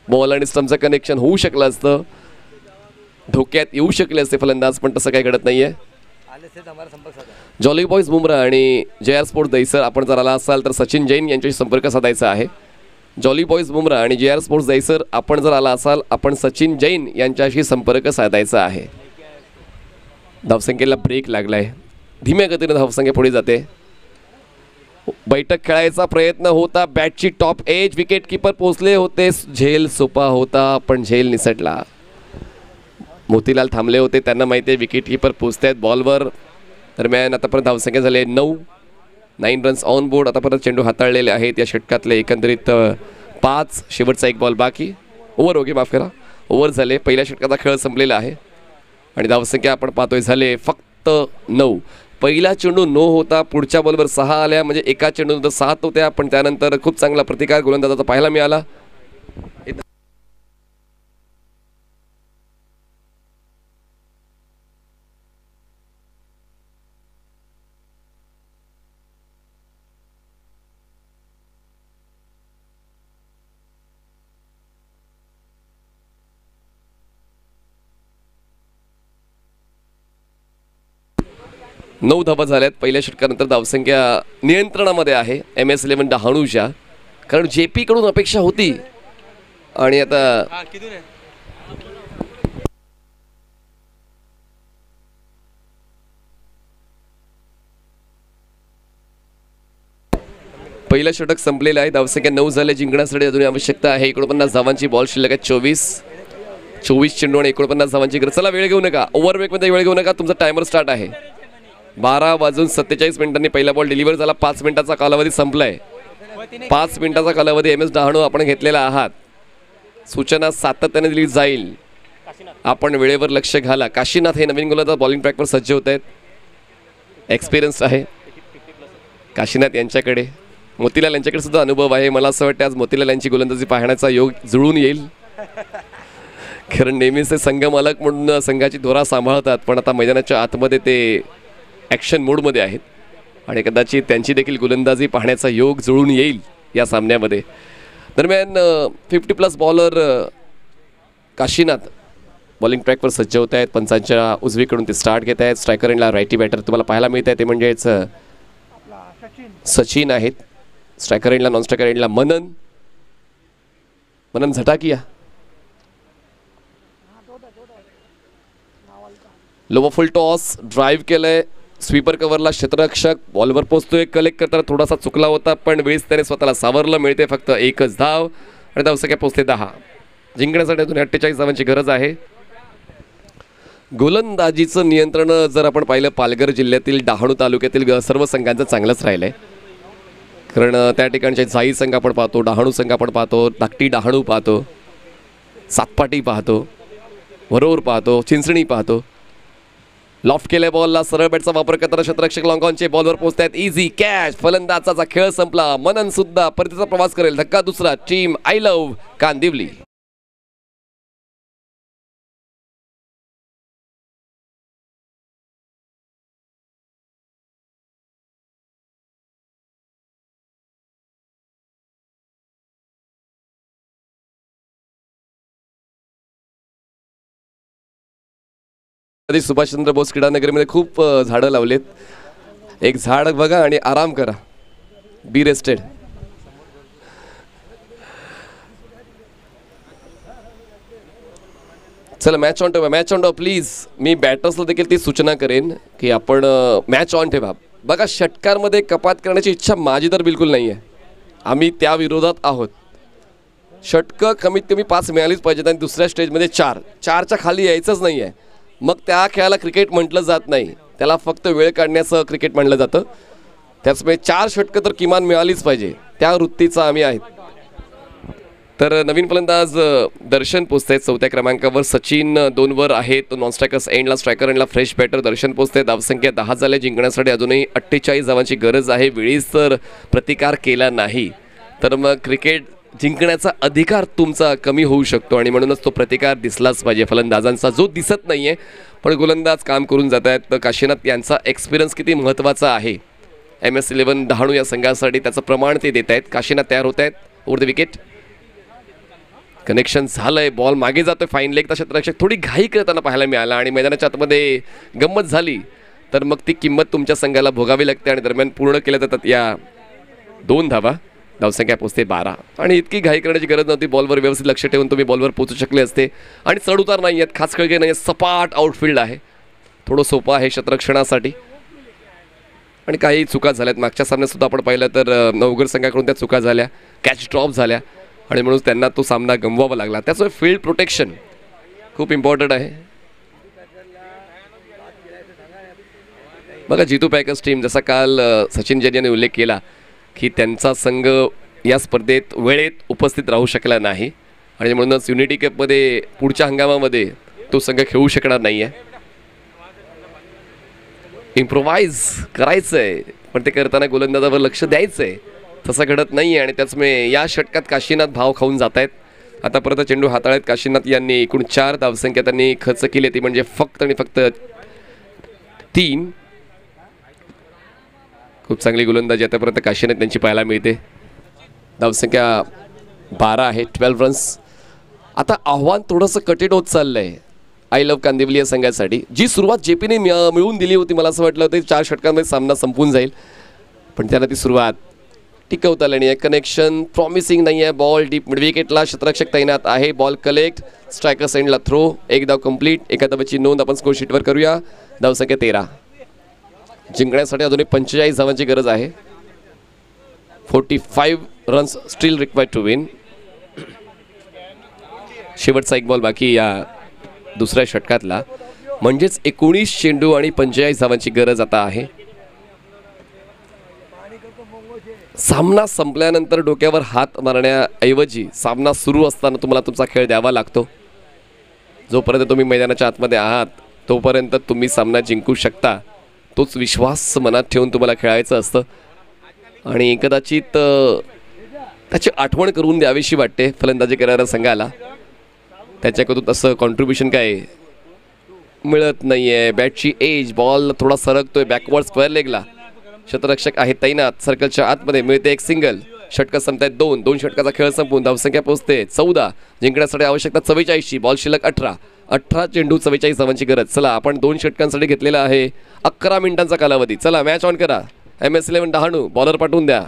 बॉल आणि स्टंपचं कनेक्शन होऊ शकलं असतं, धोक्यात येऊ शकले असते फलंदाज, पण तसं काही घडत नाहीये. जॉली बॉयज बुमरा आणि JR स्पोर्ट्स दहिसर आपण जर आला असाल तर सचिन जैन यांच्याशी संपर्क साधायचा आहे. जॉली बॉयज बुमरा आणि JR स्पोर्ट्स दहिसर आपण जर आला असाल आपण सचिन जैन यांच्याशी संपर्क साधायचा आहे. धावसंख्येला ब्रेक लागलाय, धीम्या गतीने धावसंख्या पुढे जाते. बैठक खेळायचा प्रयत्न होता, बॅटची टॉप एज, विकेट किपर पोचले होते, झेल सोपा होता पण झेल निसटला. मोतीलाल थांबले होते, त्यांना माहिती आहे विकेट किपर पोचत आहेत बॉलवर. दरम्यान आतापर्यंत धावसंख्या झाली 9 रन्स ऑन बोर्ड. आता परत चेंडू हाताळलेले आहेत या षटकातले एकंदरीत 5. शेवटचा 1 बॉल बाकी. ओव्हर माफ करा, ओव्हर झाले. पहिल्या षटकाचा खेळ संपलेला आहे आणि धावसंख्या आपण पाहतोय झाले फक्त 9. पहिला चेंडू नो होता, पुढच्या बॉलवर 6 आल्या, म्हणजे एका चेंडूनंतर 7 होत्या, पण त्यानंतर खूप चांगला प्रतिकार गोलंदाजाचा पाहायला मिळाला. नऊ धावा झाल्यात पहिल्या षटकानंतर. धावसंख्या नियंत्रणामध्ये आहे MS 11 डहाणूच्या, कारण JP कडून अपेक्षा होती आणि आता पहिलं षटक संपलेलं आहे. धावसंख्या 9 झाले. जिंकण्यासाठी अजून आवश्यकता आहे 49 धावांची. बॉल शिल्लक आहे 24 चेंडू आणि 49 धावांची गरज. चला वेळ घेऊ नका, ओव्हरब्रेकमध्ये वेळ घेऊ नका, तुमचा टायमर स्टार्ट आहे. 12:47 पहिला बॉल डिलिव्हर झाला. 5 मिनिटाचा कालावधी संपलाय. 5 मिनिटाचा कालावधी MS डहाणू आपण घेतलेला आहात. सूचना सातत्याने दिली जाईल, आपण वेळेवर लक्ष घाला. काशीनाथ हे नवीन गोलंदाज बॉलिंग ट्रॅकवर सज्ज होत आहेत, एक्सपिरियन्स आहे काशीनाथ यांच्याकडे. मोतीलाल यांच्याकडे सुद्धा अनुभव आहे. मला असं वाटतं आज मोतीलाल यांची गोलंदाजी पाहण्याचा योग जुळून येईल, कारण नेहमीच ते संघ मालक म्हणून संघाची धोरा सांभाळतात, पण आता मैदानाच्या आतमध्ये ते ॲक्शन मोडमध्ये आहेत आणि कदाचित त्यांची देखील गोलंदाजी पाहण्याचा योग जुळून येईल या सामन्यामध्ये. दरम्यान 50+ बॉलर काशीनाथ बॉलिंग ट्रॅकवर सज्ज होत आहेत. पंचांच्या उजवीकडून ते स्टार्ट घेत आहेत. स्ट्रायकर एंडला रायटी बॅटर तुम्हाला पाहायला मिळत आहे, ते म्हणजेच सचिन आहेत. स्ट्रायकर एंडला नॉन स्ट्रायकर एंडला मनन झटाकिया. लोवर फुल टॉस ड्राईव्ह केलंय, स्वीपर कव्हरला क्षेत्ररक्षक बॉलवर पोहोचतोय. कलेक्ट करताना थोडासा चुकला होता, पण वेळीच त्याने स्वतःला सावरलं. मिळते फक्त एकच धाव आणि धावसंख्या पोहोचते 10. जिंकण्यासाठी अजून 48 धावांची गरज आहे. गोलंदाजीचं नियंत्रण जर आपण पाहिलं पालघर जिल्ह्यातील डहाणू तालुक्यातील सर्व संघांचं चांगलंच राहिलं आहे, कारण त्या ठिकाणचे जाई संघ आपण पाहतो, डहाणू संघ आपण पाहतो, धाकटी डहाणू पाहतो, सातपाटी पाहतो, वरोर पाहतो, चिंचणी पाहतो. लॉफ्ट केल्या बॉलला सरळ बॅटचा वापर करताना क्षेत्ररक्षक लॉंगॉनचे बॉलवर पोहोचतात. Easy catch. फलंदाजाचा खेळ संपला. मनन सुद्धा परतीचा प्रवास करेल. धक्का दुसरा. Team I love Kandivali. Subhashchandra Bose क्रीडा नगरीमध्ये खूप झाडं लावलेत. एक झाड बघा आणि आराम करा. बी रेस्टेड. चला मॅच ऑन ठेवा, मॅच ऑन ठेवा प्लीज. मी बॅटर्सला देखील ती सूचना करेन की आपण मॅच ऑन ठेवा. बघा षटकांमध्ये कपात करण्याची इच्छा माझी तर बिलकुल नाही आहे. आम्ही त्या विरोधात आहोत. षटकं कमीत कमी 5 मिळालीच पाहिजेत आणि दुसऱ्या स्टेजमध्ये 4च्या खाली यायचंच नाही आहे. मग त्या खेळाला क्रिकेट म्हटलं जात नाही, त्याला फक्त वेळ काढण्याचं क्रिकेट म्हटलं जातं. त्याचमुळे 4 षटकं तर किमान मिळालीच पाहिजे, त्या वृत्तीचा आम्ही आहेत. तर नवीन फलंदाज दर्शन पोचत आहेत 4थ्या क्रमांकावर. सचिन 2वर आहेत. नॉन स्ट्रायकर्स एंडला स्ट्रायकर एंडला फ्रेश बॅटर दर्शन पोचते. धावसंख्या 10 झाल्या. जिंकण्यासाठी अजूनही 48 धावांची गरज आहे. वेळीच तर प्रतिकार केला नाही तर मग क्रिकेट जिंकण्याचा अधिकार तुमचा कमी होऊ शकतो आणि म्हणूनच तो प्रतिकार दिसलाच पाहिजे फलंदाजांचा, जो दिसत नाही आहे. पण गोलंदाज काम करून जात आहेत. तर काशीनाथ यांचा एक्सपिरियन्स किती महत्त्वाचा आहे MS11 डहाणू या संघासाठी, त्याचं प्रमाण ते देत आहेत. काशीनाथ तयार होत आहेत. Over the wicket. कनेक्शन झालंय. बॉल मागे जातोय. Fine leg. तर क्षेत्ररक्षक थोडी घाई करताना पाहायला मिळाला आणि मैदानाच्या आतमध्ये गंमत झाली तर मग ती किंमत तुमच्या संघाला भोगावी लागते आणि दरम्यान पूर्ण केल्या जातात या 2 धावा. धावसंख्या पोचते 12 आणि इतकी घाई करण्याची गरज नव्हती. बॉलवर व्यवस्थित लक्ष ठेवून तुम्ही बॉलवर पोहोचू शकले असते. आणि चढ उतार नाही आहेत, खास खळगे नाही आहेत, सपाट आउटफील्ड आहे. थोडं सोपं आहे क्षेत्ररक्षणासाठी आणि काही चुका झाल्यात. मागच्या सामन्यात सुद्धा आपण पाहिलं तर नवघर संघाकडून त्या चुका झाल्या, कॅच ड्रॉप झाल्या आणि म्हणून त्यांना तो सामना गमवावा लागला. त्याचं फील्ड प्रोटेक्शन खूप इम्पॉर्टंट आहे. बघा जितू पॅकर्स टीम, जसा काल सचिन जैन यांनी उल्लेख केला की त्यांचा संघ या स्पर्धेत वेळेत उपस्थित राहू शकला नाही आणि म्हणूनच युनिटी कपमध्ये पुढच्या हंगामामध्ये तो संघ खेळू शकणार नाही आहे. इम्प्रोवाइज करायचं आहे पण ते करताना गोलंदाजावर लक्ष द्यायचं आहे, तसं घडत नाही आहे आणि त्याचमुळे या षटकात काशीनाथ भाव खाऊन जात आहेत. आतापर्यंत चेंडू हाताळत काशीनाथ यांनी एकूण 4 धावसंख्या त्यांनी खर्च केली, ती म्हणजे फक्त आणि फक्त 3. खूप चांगली गोलंदाजी आतापर्यंत काशीनाथ त्यांची पाहायला मिळते. धावसंख्या 12 आहे. 12 रन्स. आता आव्हान थोडंसं कठीण होत चाललं आहे आय लव्ह कांदिवली या संघासाठी. जी सुरुवात जेपीने मिळवून दिली होती, मला असं वाटलं होतं 4 षटकांमध्ये सामना संपून जाईल, पण त्यांना ती सुरुवात टिकवता आली नाही. कनेक्शन प्रॉमिसिंग नाही आहे. बॉल डीप मिड विकेटला क्षेत्ररक्षक तैनात आहे. Ball collect. स्ट्रायकर सेंडला थ्रो. एक धाव कंप्लीट. एका धावेची नोंद आपण स्कोर शीटवर करूया. धावसंख्या 13. जिंकण्यासाठी अजूनही 45 धावांची गरज आहे. 45 runs still required to win. शेवटचा एक बॉल बाकी या दुसऱ्या षटकातला, म्हणजेच 19 चेंडू आणि 45 धावांची गरज आता आहे. सामना संपल्यानंतर डोक्यावर हात मारण्याऐवजी सामना सुरू असताना तुम्हाला तुमचा खेळ द्यावा लागतो. जोपर्यंत तुम्ही मैदानाच्या आतमध्ये आहात तोपर्यंत तुम्ही सामना जिंकू शकता, तोच विश्वास मनात ठेवून तुम्हाला खेळायचं असतं. आणि कदाचित त्याची आठवण करून द्यावीशी वाटते फलंदाजी करणाऱ्या संघाला. त्याच्याकडून तसं कॉन्ट्रीब्युशन काय मिळत नाही आहे. बॅटची एज, बॉल थोडा सरकतोय बॅकवर्ड स्क्वेअर लेगला. क्षेत्ररक्षक आहे तैनात. सर्कलच्या आतमध्ये मिळते एक सिंगल. षटकं संपतायत 2 षटकाचा खेळ संपून धावसंख्या पोहोचते 14. जिंकण्यासाठी आवश्यकता 44ची. बॉल शिल्लक 18 चेंडू 44 धावांची गरज. चला आपण 2 षटकांसाठी घेतलेला आहे 11 मिनिटांचा कालावधी. चला मॅच ऑन करा. MS11 डहाणू बॉलर पाठवून द्या.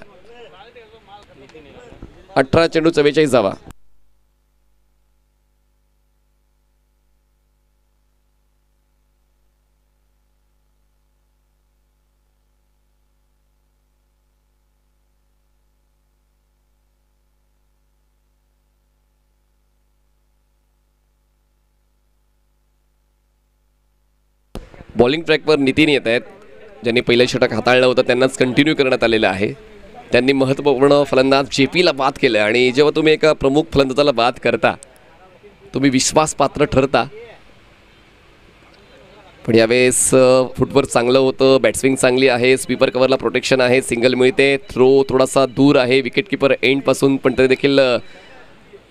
18 चेंडू 44 धावा. बॉलिंग ट्रॅकवर नितीन येत आहेत. ज्यांनी पहिलं षटक हाताळलं होतं त्यांनाच कंटिन्यू करण्यात आलेलं आहे. त्यांनी महत्त्वपूर्ण फलंदाज JPला बाद केलं. आणि जेव्हा तुम्ही एका प्रमुख फलंदाजाला बाद करता तुम्ही विश्वासपात्र ठरता. पण यावेळेस फुटवर्क चांगलं होतं. बॅट्सविंग चांगली आहे. स्वीपर कव्हरला प्रोटेक्शन आहे. सिंगल मिळते. थ्रो थोडासा दूर आहे विकेटकीपर एंडपासून. पण तरी देखील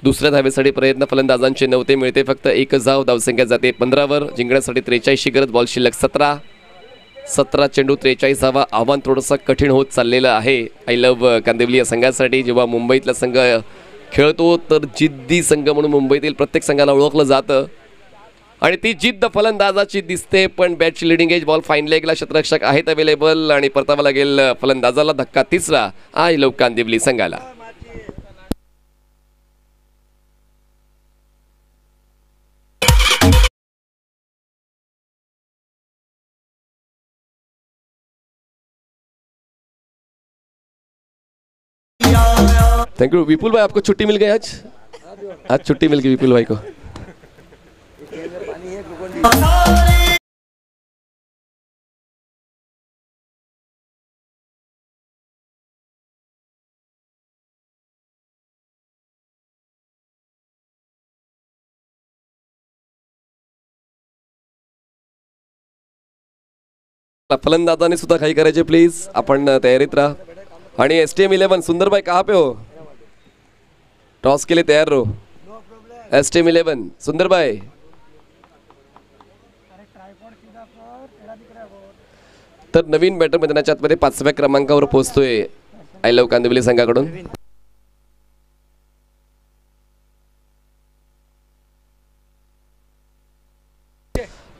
दुसऱ्या धावेसाठी प्रयत्न फलंदाजांचे नव्हते. मिळते फक्त 1 धाव. धावसंख्या जाते 15वर. जिंकण्यासाठी 43ची गरज. बॉल शिल्लक 17 चेंडू 43 धावा. आव्हान थोडंसं कठीण होत चाललेलं आहे आय लव्ह कांदिवली या संघासाठी. जेव्हा मुंबईतला संघ खेळतो तर जिद्दी संघ म्हणून मुंबईतील प्रत्येक संघाला ओळखलं जातं. आणि ती जिद्द फलंदाजाची दिसते. पण बॅटची लिडिंग एज. बॉल फाईन लेगला. क्षेत्ररक्षक आहेत अवेलेबल आणि परतावा लागेल फलंदाजाला. धक्का 3रा आय लव्ह कांदिवली संघाला. थैंक यू विपुल भाई, आपको छुट्टी मिल गई आज छुट्टी मिल गई विपुल भाई को. फलंदाजाने सुद्धा काही करायचे प्लीज. आपण तयारीत राहा. आणि STM11 सुंदर भाई कहाँ पे हो? टॉस के लिए तैयार रहो. STM11 सुंदर भाई. तर नवीन बॅटर मैदानाच्या आतमध्ये 5व्या क्रमांकावर पोहोचतोय आय लव्ह कांदिवली संघाकडून.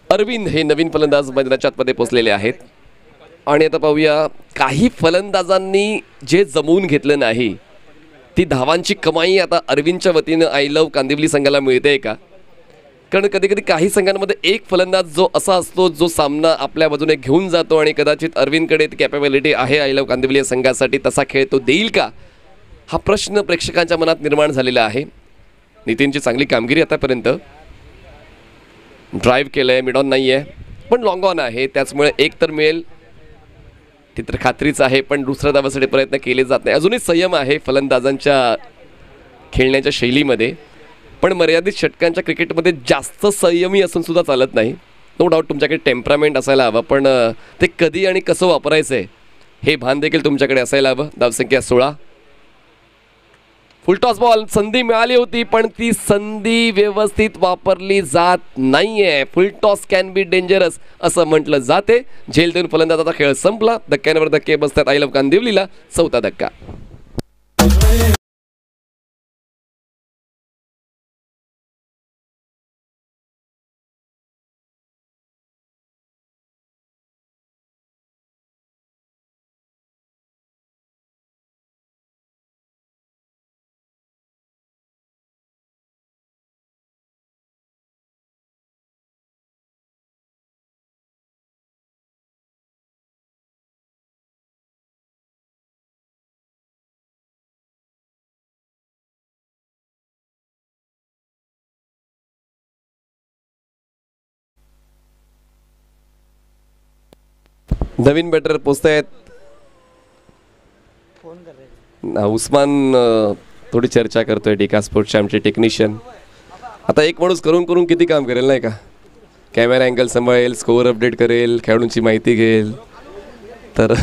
अरविंद हे नवीन फलंदाज मैदानाच्या आतमध्ये पोहोचलेले आहेत. आणि आता पाहूया काही फलंदाजांनी जे जमवून घेतलं नाही ती धावांची कमाई आता अरविंदच्या वतीनं आय लव्ह कांदिवली संघाला मिळते का? कारण कधी कधी काही संघांमध्ये एक फलंदाज जो असा असतो जो सामना आपल्या बाजूने घेऊन जातो. आणि कदाचित अरविंदकडे ती कॅपेबिलिटी आहे आय लव्ह कांदिवली संघासाठी. तसा खेळ तो देईल का हा प्रश्न प्रेक्षकांच्या मनात निर्माण झालेला आहे. नितीनची चांगली कामगिरी आतापर्यंत. ड्राईव्ह केलं आहे. मिड ऑन नाही आहे पण लॉंग ऑन आहे. त्याचमुळे एक तर मिळेल ती तर खात्रीच आहे. पण दुसऱ्या धावासाठी प्रयत्न केले जात नाही. अजूनही संयम आहे फलंदाजांच्या खेळण्याच्या शैलीमध्ये. पण मर्यादित षटकांच्या क्रिकेटमध्ये जास्त संयमी असून सुद्धा चालत नाही. नो डाऊट तुमच्याकडे टेम्परामेंट असायला हवं. पण ते कधी आणि कसं वापरायचं आहे हे भान देखील तुमच्याकडे असायला हवं. धावसंख्या 16. Full toss ball. संधी मिळाली होती पण ती संधी व्यवस्थित वापरली जात नाहीये. फुलटॉस कॅन बी डेंजरस असं म्हटलं जाते. झेल देऊन फलंदाजाचा खेळ संपला. धक्क्यांवर धक्के बसतात आय लव्ह कांदिवलीला. 4था धक्का. नवीन बॅटर पोचतायत. उस्मान थोडी चर्चा करतोय. डिका स्पोर्ट्सचे आमचे टेक्निशियन. आता एक माणूस करून करून किती काम करेल नाही का? कॅमेरा अँगल सांभाळेल, स्कोअर अपडेट करेल, खेळाडूंची माहिती घेईल. तर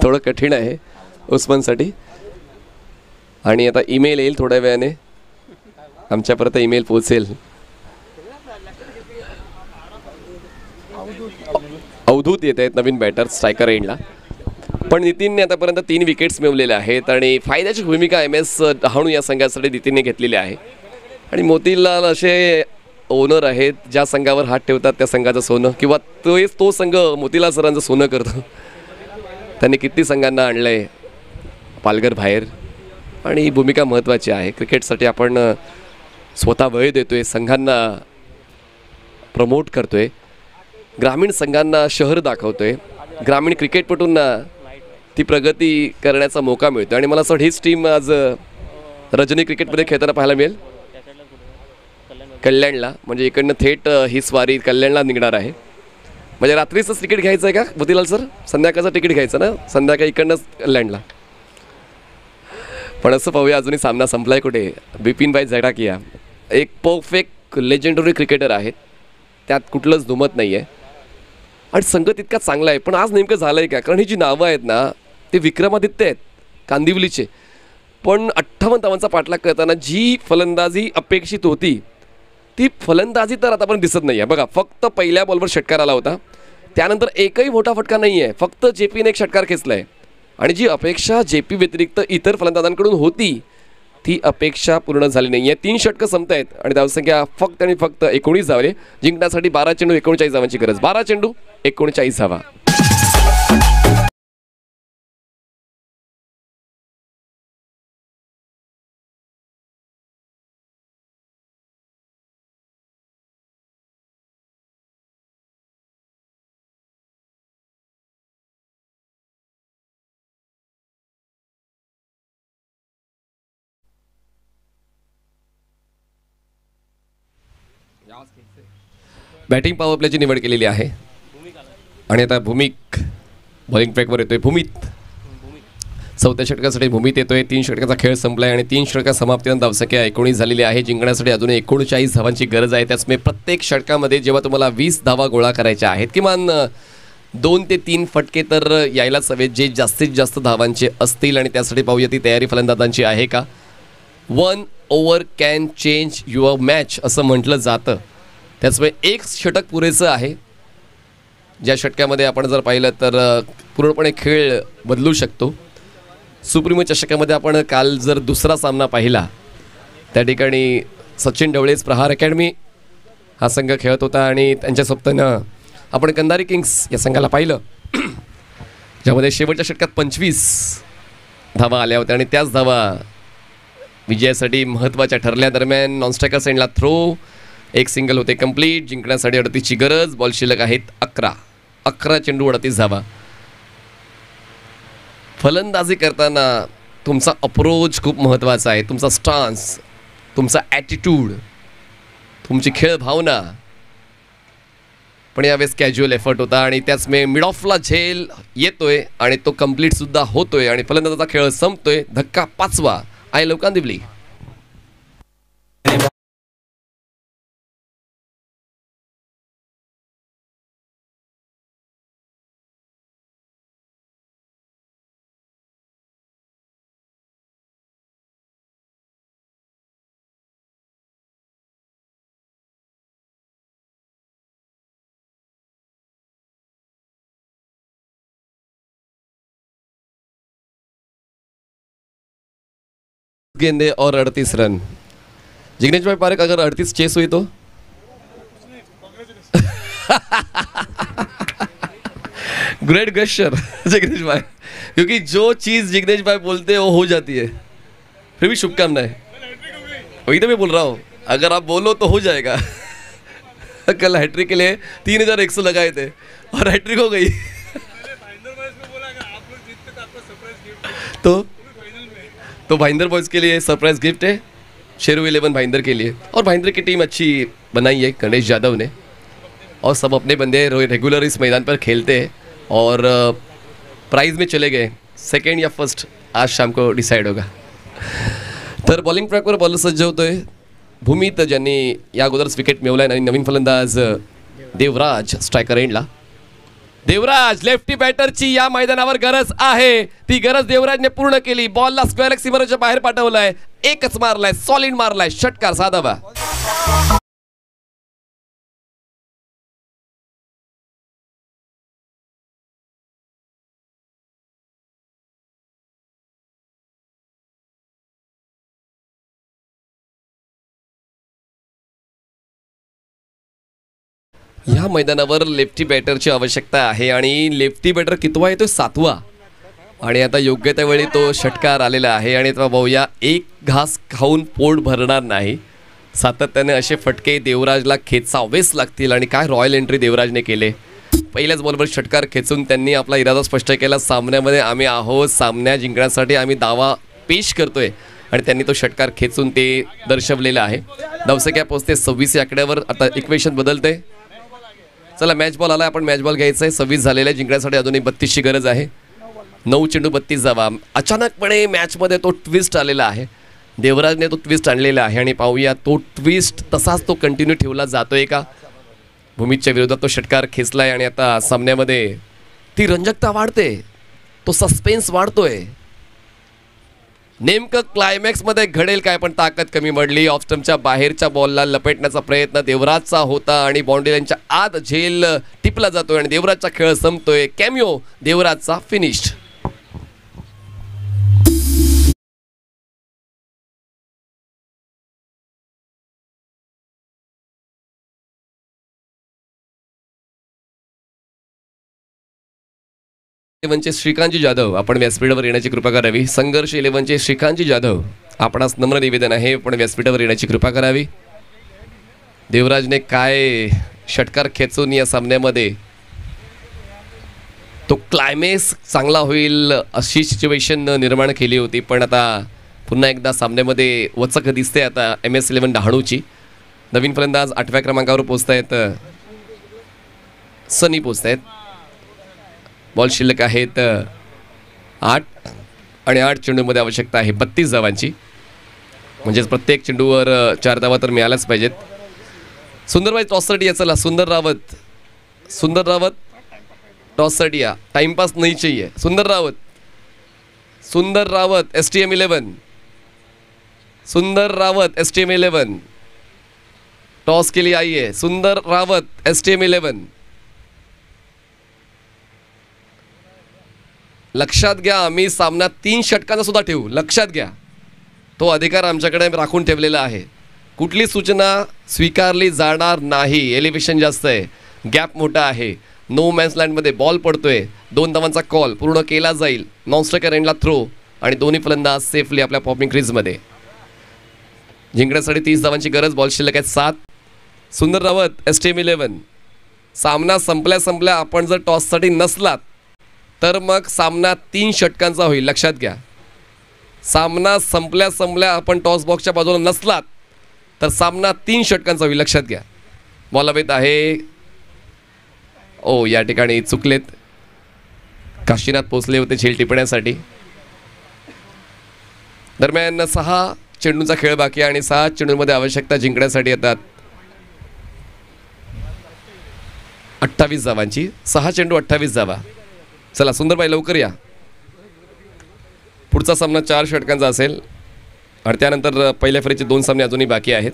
थोडं कठीण आहे. उस्मानसाठी. आणि आता ईमेल येईल थोड्या वेळाने, आमच्यापर्यंत ईमेल पोहोचेल. अवधूत येत आहेत नवीन बॅटर स्ट्रायकर एंडला. पण नितीनने आतापर्यंत 3 विकेट्स मिळवलेल्या आहेत आणि फायद्याची भूमिका MS डहाणू या संघासाठी नितीनने घेतलेली आहे. आणि मोतीलाल असे ओनर आहेत ज्या संघावर हात ठेवतात त्या संघाचं सोनं, किंवा तो संघ मोतीलाल सरांचं सोनं करतो. त्यांनी किती संघांना आणलं आहे पालघर बाहेर, आणि ही भूमिका महत्त्वाची आहे. क्रिकेटसाठी आपण स्वतः वेळ देतो आहे, संघांना प्रमोट करतो आहे, ग्रामीण संघांना शहर दाखवतो आहे, ग्रामीण क्रिकेटपटूंना ती प्रगती करण्याचा मौका मिळतो. आणि मला असं वाटतं हीच टीम आज रजनी क्रिकेटमध्ये खेळताना पाहायला मिळेल कल्याणला. म्हणजे इकडनं थेट ही स्वारी कल्याणला निघणार आहे. म्हणजे रात्रीचंच तिकीट घ्यायचं आहे का मोतीलाल सर? संध्याकाळचं तिकीट घ्यायचं ना, संध्याकाळी इकडनंच कल्याणला. पण असं पाहूया, अजूनही सामना संपला आहे कुठे. बिपिनभाई झटाकिया एक परफेक्ट लेजेंडरी क्रिकेटर आहेत, त्यात कुठलंच दुमत नाही आहे. आणि संघ तितका चांगला आहे. पण आज नेमकं झालं आहे का? कारण ही जी नावं आहेत ना ते विक्रमादित्य आहेत कांदिवलीचे. पण 58 धावांचा पाठलाग करताना जी फलंदाजी अपेक्षित होती ती फलंदाजी तर आतापर्यंत दिसत नाही आहे. बघा, फक्त पहिल्या बॉलवर षटकार आला होता, त्यानंतर एकही मोठा फटका नाही आहे, फक्त JPने एक षटकार खेचला आहे. आणि जी अपेक्षा JP व्यतिरिक्त इतर फलंदाजांकडून होती ती अपेक्षा पूर्ण झाली नाही आहे. 3 षटकं संपत आहेत आणि धावसंख्या फक्त आणि फक्त 19 धावले. जिंकण्यासाठी 12 चेंडू 39 धावांची गरज. 12 चेंडू 39 धावा. बॅटिंग पॉवर प्लेची निवड केलेली आहे आणि आता भूमिक बॉलिंग ट्रॅकवर येतोय. भूमित 4थ्या षटकासाठी भूमित येतोय. 3 षटकाचा खेळ संपलाय आणि 3 षटका समाप्तीनंतर धावसंख्या 19 झालेली आहे. जिंकण्यासाठी अजून 39 धावांची गरज आहे. त्याचमुळे प्रत्येक षटकामध्ये जेव्हा तुम्हाला 20 धावा गोळा करायच्या आहेत, किमान 2 ते 3 फटके तर यायलाच हवेत जे जास्तीत जास्त धावांचे असतील. आणि त्यासाठी पाहूया ती तयारी फलंदाजांची आहे का. 1 over can change your match असं म्हटलं जातं. त्याचमुळे 1 षटक पुरेसं आहे, ज्या षटकामध्ये आपण जर पाहिलं तर पूर्णपणे खेळ बदलू शकतो. सुप्रीमो चषकामध्ये आपण काल जर दुसरा सामना पाहिला, त्या ठिकाणी सचिन ढवळेच प्रहार अकॅडमी हा संघ खेळत होता आणि त्यांच्या सोबतीनं आपण कंधारी किंग्स या संघाला पाहिलं, ज्यामध्ये शेवटच्या षटकात 25 धावा आल्या होत्या आणि त्याच धावा विजयासाठी महत्त्वाच्या ठरल्या. दरम्यान नॉनस्ट्रायकर सेंडला थ्रो, 1 सिंगल होते कंप्लीट. जिंकण्यासाठी 38ची गरज. बॉल शिल्लक आहेत 11 चेंडू 38 धावा. फलंदाजी करताना तुमचा अप्रोच खूप महत्त्वाचा आहे, तुमचा स्टान्स, तुमचा ॲटिट्यूड, तुमची खेळ भावना. पण यावेळेस कॅज्युअल एफर्ट होता आणि त्याच मिड ऑफला झेल येतोय आणि तो कंप्लीटसुद्धा होतोय आणि फलंदाजाचा खेळ संपतोय. धक्का 5वा. I love Kandivali. गेंदे और 38 रन. जिग्नेश भाई पारेख, अगर 38 चेस हुई तो ग्रेट गेस्चर जिग्नेश भाई, क्योंकि जो चीज जिग्नेश भाई बोलते हैं वो हो जाती है. फिर भी शुभकामनाएं. वही तो मैं बोल रहा हूँ, अगर आप बोलो तो हो जाएगा. कल हैट्रिक के लिए 3100 लगाए थे और हैट्रिक हो गई. तो भाईंदर बॉयज़ के लिए सरप्राइज गिफ्ट है शेरू 11 भाईंदर के लिए. और भाईंदर की टीम अच्छी बनाई है गणेश यादव ने, और सब अपने बंदे रेगुलर इस मैदान पर खेलते हैं और प्राइज में चले गए. 2nd या 1st आज शाम को डिसाइड होगा. तर बॉलिंग ट्रॅकवर बॉल सज्ज होतोय भूमित, ज्यांनी या अगोदरच विकेट मिळवला आहे. आणि नवीन फलंदाज देवराज स्ट्रायकर एंडला. देवराज लेफ्टी बॅटरची या मैदानावर गरज आहे, ती गरज देवराजने पूर्ण केली. बॉलला स्क्वेअर लेग सीमारेषेच्या बाहेर पाठवलाय, एकच मारलाय, सॉलिड मारलाय, षटकार साधावा. या मैदानावर लेफ्टी बॅटरची आवश्यकता आहे आणि लेफ्टी बॅटर कितवा येतो? 7वा. आणि आता योग्य त्या वेळी तो षटकार आलेला आहे आणि भाऊया एक घास खाऊन पोट भरणार नाही. सातत्याने असे फटके देवराजला खेचावेच लागतील. आणि काय रॉयल एंट्री देवराजने केले. पहिल्याच बॉलवर षटकार खेचून त्यांनी आपला इरादा स्पष्ट केला. सामन्यामध्ये आम्ही आहोत, सामना जिंकण्यासाठी आम्ही दावा पेश करतोय आणि त्यांनी तो षटकार खेचून ते दर्शवलेलं आहे. धावसंख्या पोहोचते 26 या आकड्यावर. आता इक्वेशन बदलते. चला मॅच बॉल आला, आपण मॅच बॉल घ्यायचा आहे. 26 झालेला आहे, जिंकण्यासाठी अजूनही 32ची गरज आहे. 9 चेंडू 32 जावा. अचानकपणे मॅचमध्ये तो ट्विस्ट आलेला आहे. देवराजने तो ट्विस्ट आणलेला आहे आणि पाहूया तो ट्विस्ट तसाच तो कंटिन्यू ठेवला जातोय का. भूमीच्या विरोधात तो षटकार खेचलाय आणि आता सामन्यामध्ये ती रंजकता वाढते, तो सस्पेन्स वाढतोय. नेमकं क्लायमॅक्समध्ये घडेल काय, पण ताकद कमी पडली. ऑफ स्टंपच्या बाहेरच्या बॉलला लपेटण्याचा प्रयत्न देवराजचा होता आणि बाउंड्री लाईनच्या आत झेल टिपला जातोय आणि देवराजचा खेळ संपतोय. कॅमिओ देवराजचा फिनिश्ड. इलेव्हनचे श्रीकांतजी जाधव आपण व्यासपीठावर येण्याची कृपा करावी. संघर्ष 11चे श्रीकांतजी जाधव आपणास नम्र निवेदन आहे, पण व्यासपीठावर येण्याची कृपा करावी. देवराजने काय षटकार खेचून या सामन्यामध्ये तो क्लायमॅक्स चांगला होईल अशी सिच्युएशन निर्माण केली होती, पण आता पुन्हा एकदा सामन्यामध्ये वचक दिसते. आता MS11 डहाणूची नवीन फलंदाज 8व्या क्रमांकावर पोहोचतायत. सनी पोहोचतायत. बॉल शिल्लक आहेत 8 आणि 8 चेंडूमध्ये आवश्यकता आहे 32 धावांची. म्हणजेच प्रत्येक चेंडूवर 4 धावा तर मिळाल्याच पाहिजेत. सुंदरबाई टॉसर्डिया, चला सुंदर रावत टॉसर्डिया, टाइमपास नहीं चाहिए. सुंदर रावत STM 11, सुंदर रावत STM 11 टॉस के लिए आइए. सुंदर रावत STM 11. लक्षात घ्या, आम्ही सामना 3 षटकांचा सुद्धा ठेवू. लक्षात घ्या, तो अधिकार आमच्याकडे राखून ठेवलेला आहे. कुठली सूचना स्वीकारली जाणार नाही. एलिव्हेशन जास्त आहे, गॅप मोठा आहे, नो मॅन्स लँडमध्ये बॉल पडतोय. 2 धावांचा कॉल पूर्ण केला जाईल. नॉन स्ट्रायकर एंडला थ्रो आणि दोन्ही फलंदाज सेफली आपल्या पॉपिंग क्रीजमध्ये. जिंकण्यासाठी 30 धावांची गरज. बॉल शिल्लक आहेत 7. सुंदर रावत STM 11. सामना संपल्या आपण जर टॉससाठी नसलात तर मग सामना 3 षटकांचा होईल. लक्षात घ्या, सामना संपल्या आपण टॉस बॉक्सच्या बाजूला नसलात तर सामना 3 षटकांचा होईल. लक्षात घ्या. बॉल हवेत आहे. ओ, या ठिकाणी चुकलेत. काशीनाथ पोचले होते झेल टिपण्यासाठी. दरम्यान 6 चेंडूंचा खेळ बाकी आणि 6 चेंडूंमध्ये आवश्यकता जिंकण्यासाठी येतात 28 धावांची. 6 चेंडू 28 धावा. चला सुंदरबाई लवकर या. पुढचा सामना 4 षटकांचा असेल आणि त्यानंतर पहिल्या फेरीचे 2 सामने अजूनही बाकी आहेत.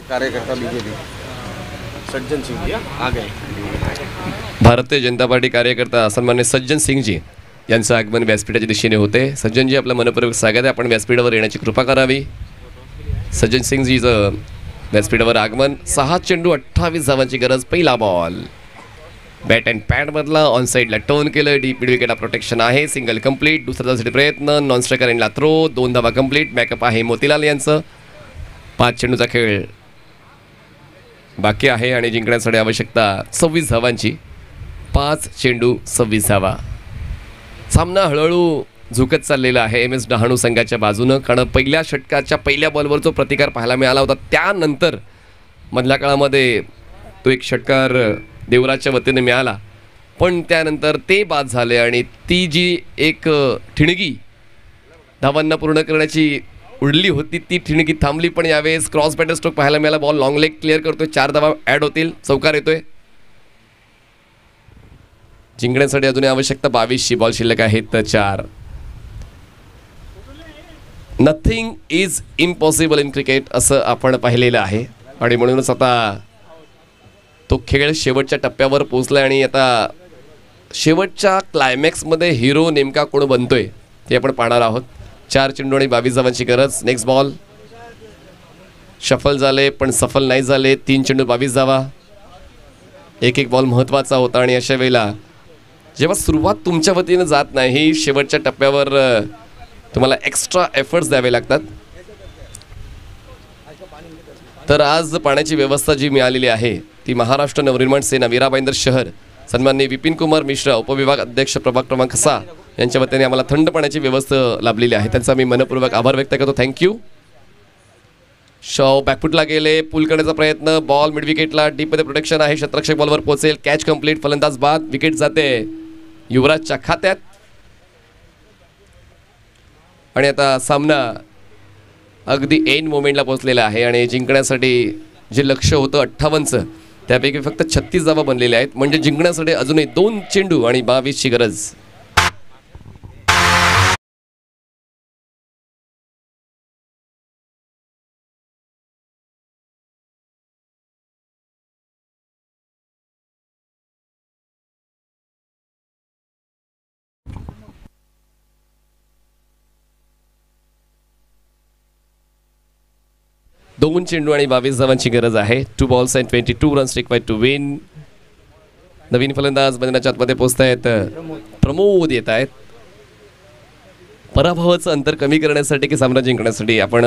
कार्यकर्ता बीजेपी सज्जन सिंह जी आ गए. भारतीय जनता पार्टी कार्यकर्ता सन्मान्य सज्जन सिंगजी यांचं आगमन व्यासपीठाच्या दिशेने होते. सज्जनजी आपलं मनपूर्वक स्वागत आहे. आपण व्यासपीठावर येण्याची कृपा करावी. सज्जन सिंगजीचं व्यासपीठावर आगमन. 6 चेंडू 28 धावांची गरज. पहिला बॉल बॅट अँड पॅडमधला ऑन साईडला टर्न केलं. डीप मिड विकेट प्रोटेक्शन आहे. Single complete. दुसऱ्या धावासाठी प्रयत्न. नॉन स्ट्रायकर एंडला थ्रो. 2 धावा कंप्लीट. बॅकअप आहे मोतीलाल यांचं. 5 चेंडूचा खेळ बाकी आहे आणि जिंकण्यासाठी आवश्यकता 26 धावांची. 5 चेंडू 26 धावा. सामना हळूहळू झुकत चाललेला आहे MS डहाणू संघाच्या बाजूनं, कारण पहिल्या षटकाच्या पहिल्या बॉलवर जो प्रतिकार पाहायला मिळाला होता त्यानंतर मधल्या काळामध्ये तो एक षटकार देवराजच्या वतीने मिळाला, पण त्यानंतर ते बाद झाले आणि ती जी एक ठिणगी धावांना पूर्ण करण्याची उडली होती ती ठिणगी थांबली. पण यावेळेस क्रॉस बॅटर स्ट्रोक पाहायला मिळाला. बॉल लॉंग लेग क्लिअर करतोय, 4 धावा ॲड होतील. चौकार येतोय. जिंकण्यासाठी अजूनही आवश्यकता 22ची. बॉल शिल्लक आहेत 4. Nothing is impossible in cricket असं आपण पाहिलेलं आहे आणि म्हणूनच आता तो खेळ शेवटच्या टप्प्यावर पोहोचला आणि आता शेवटच्या क्लायमॅक्समध्ये हिरो नेमका कोण बनतोय ते आपण पाहणार आहोत. 4 चेंडू आणि 22 धावांची गरज. नेक्स्ट बॉल शफल झाले पण सफल नाही झाले. 3 चेंडू 22 धावा. एक बॉल महत्त्वाचा होता आणि अशा वेळेला जेव्हा सुरुवात तुमच्या वतीनं जात नाही शेवटच्या टप्प्यावर तुम्हाला एक्स्ट्रा एफर्ट्स द्यावे लागतात. तर आज पाण्याची व्यवस्था जी मिळालेली आहे ती महाराष्ट्र नवनिर्माण सेना वीरा भाईंदर शहर सन्माननीय विपिन कुमार मिश्रा उपविभाग अध्यक्ष प्रभाग क्रमांक 6 यांच्या वतीने आम्हाला थंड पाण्याची व्यवस्था लाभलेली आहे. त्यांचा मी मनपूर्वक आभार व्यक्त करतो. थँक्यू. शॉ बॅकफुटला गेले. पुल करण्याचा प्रयत्न. बॉल मिड विकेटला. डीपमध्ये प्रोटेक्शन आहे. शतरक्षक बॉलवर पोहोचेल. Catch complete. फलंदाज बाद. विकेट जाते युवराजच्या खात्यात आणि आता सामना अगदी एंड मोमेंटला पोहोचलेला आहे आणि जिंकण्यासाठी जे लक्ष्य होतं 58चं त्यापैकी फक्त 36 धावा बनलेल्या आहेत. म्हणजे जिंकण्यासाठी अजूनही 2 चेंडू आणि 22ची गरज. दोन चेंडू आणि 22 धावांची गरज आहे. 2 balls and 22 runs required to win. नवीन फलंदाज मैदानाच्या आतमध्ये पोहोचत आहेत. प्रमोद येत आहेत. पराभवाचं अंतर कमी करण्यासाठी की सामना जिंकण्यासाठी आपण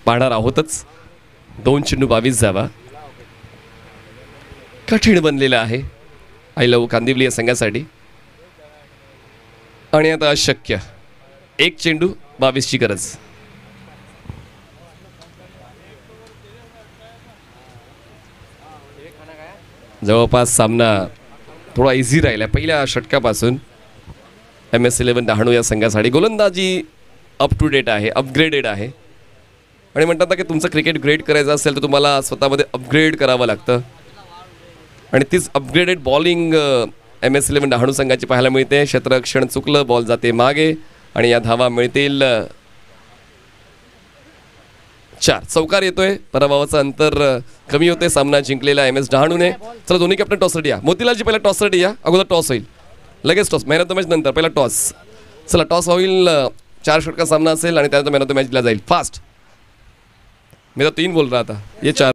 पाहणार आहोतच. 2 चेंडू 22 धावा. कठीण बनलेलं आहे आय लव्ह कांदिवली या संघासाठी आणि आता अशक्य. 1 चेंडू 22ची गरज. जवळपास सामना थोडा इझी राहिला पहिल्या षटकापासून MS11 डहाणू या संघासाठी. गोलंदाजी अप टू डेट आहे, अपग्रेडेड आहे आणि म्हणतात ना की तुमचं क्रिकेट ग्रेड करायचं असेल तर तुम्हाला स्वतःमध्ये अपग्रेड करावं लागतं आणि तीच अपग्रेडेड बॉलिंग MS11 डहाणू संघाची पाहायला मिळते. क्षेत्ररक्षण चुकलं. बॉल जाते मागे आणि या धावा मिळतील 4. चौकार येतोय. पराभवाचं अंतर कमी होते. सामना जिंकलेला MS डहाणूने. चला दोन्ही कॅप्टन टॉससाठी या. मोतीलालजी पहिला टॉससाठी या. अगोदर टॉस होईल. लगेच toss. Man of the match नंतर. पहिला टॉस. चला टॉस होईल. 4 षटका सामना असेल आणि त्यानंतर मॅन ऑफ द मॅच दिला जाईल. फास्ट. मी तर 3 बोल रहा था. ये 4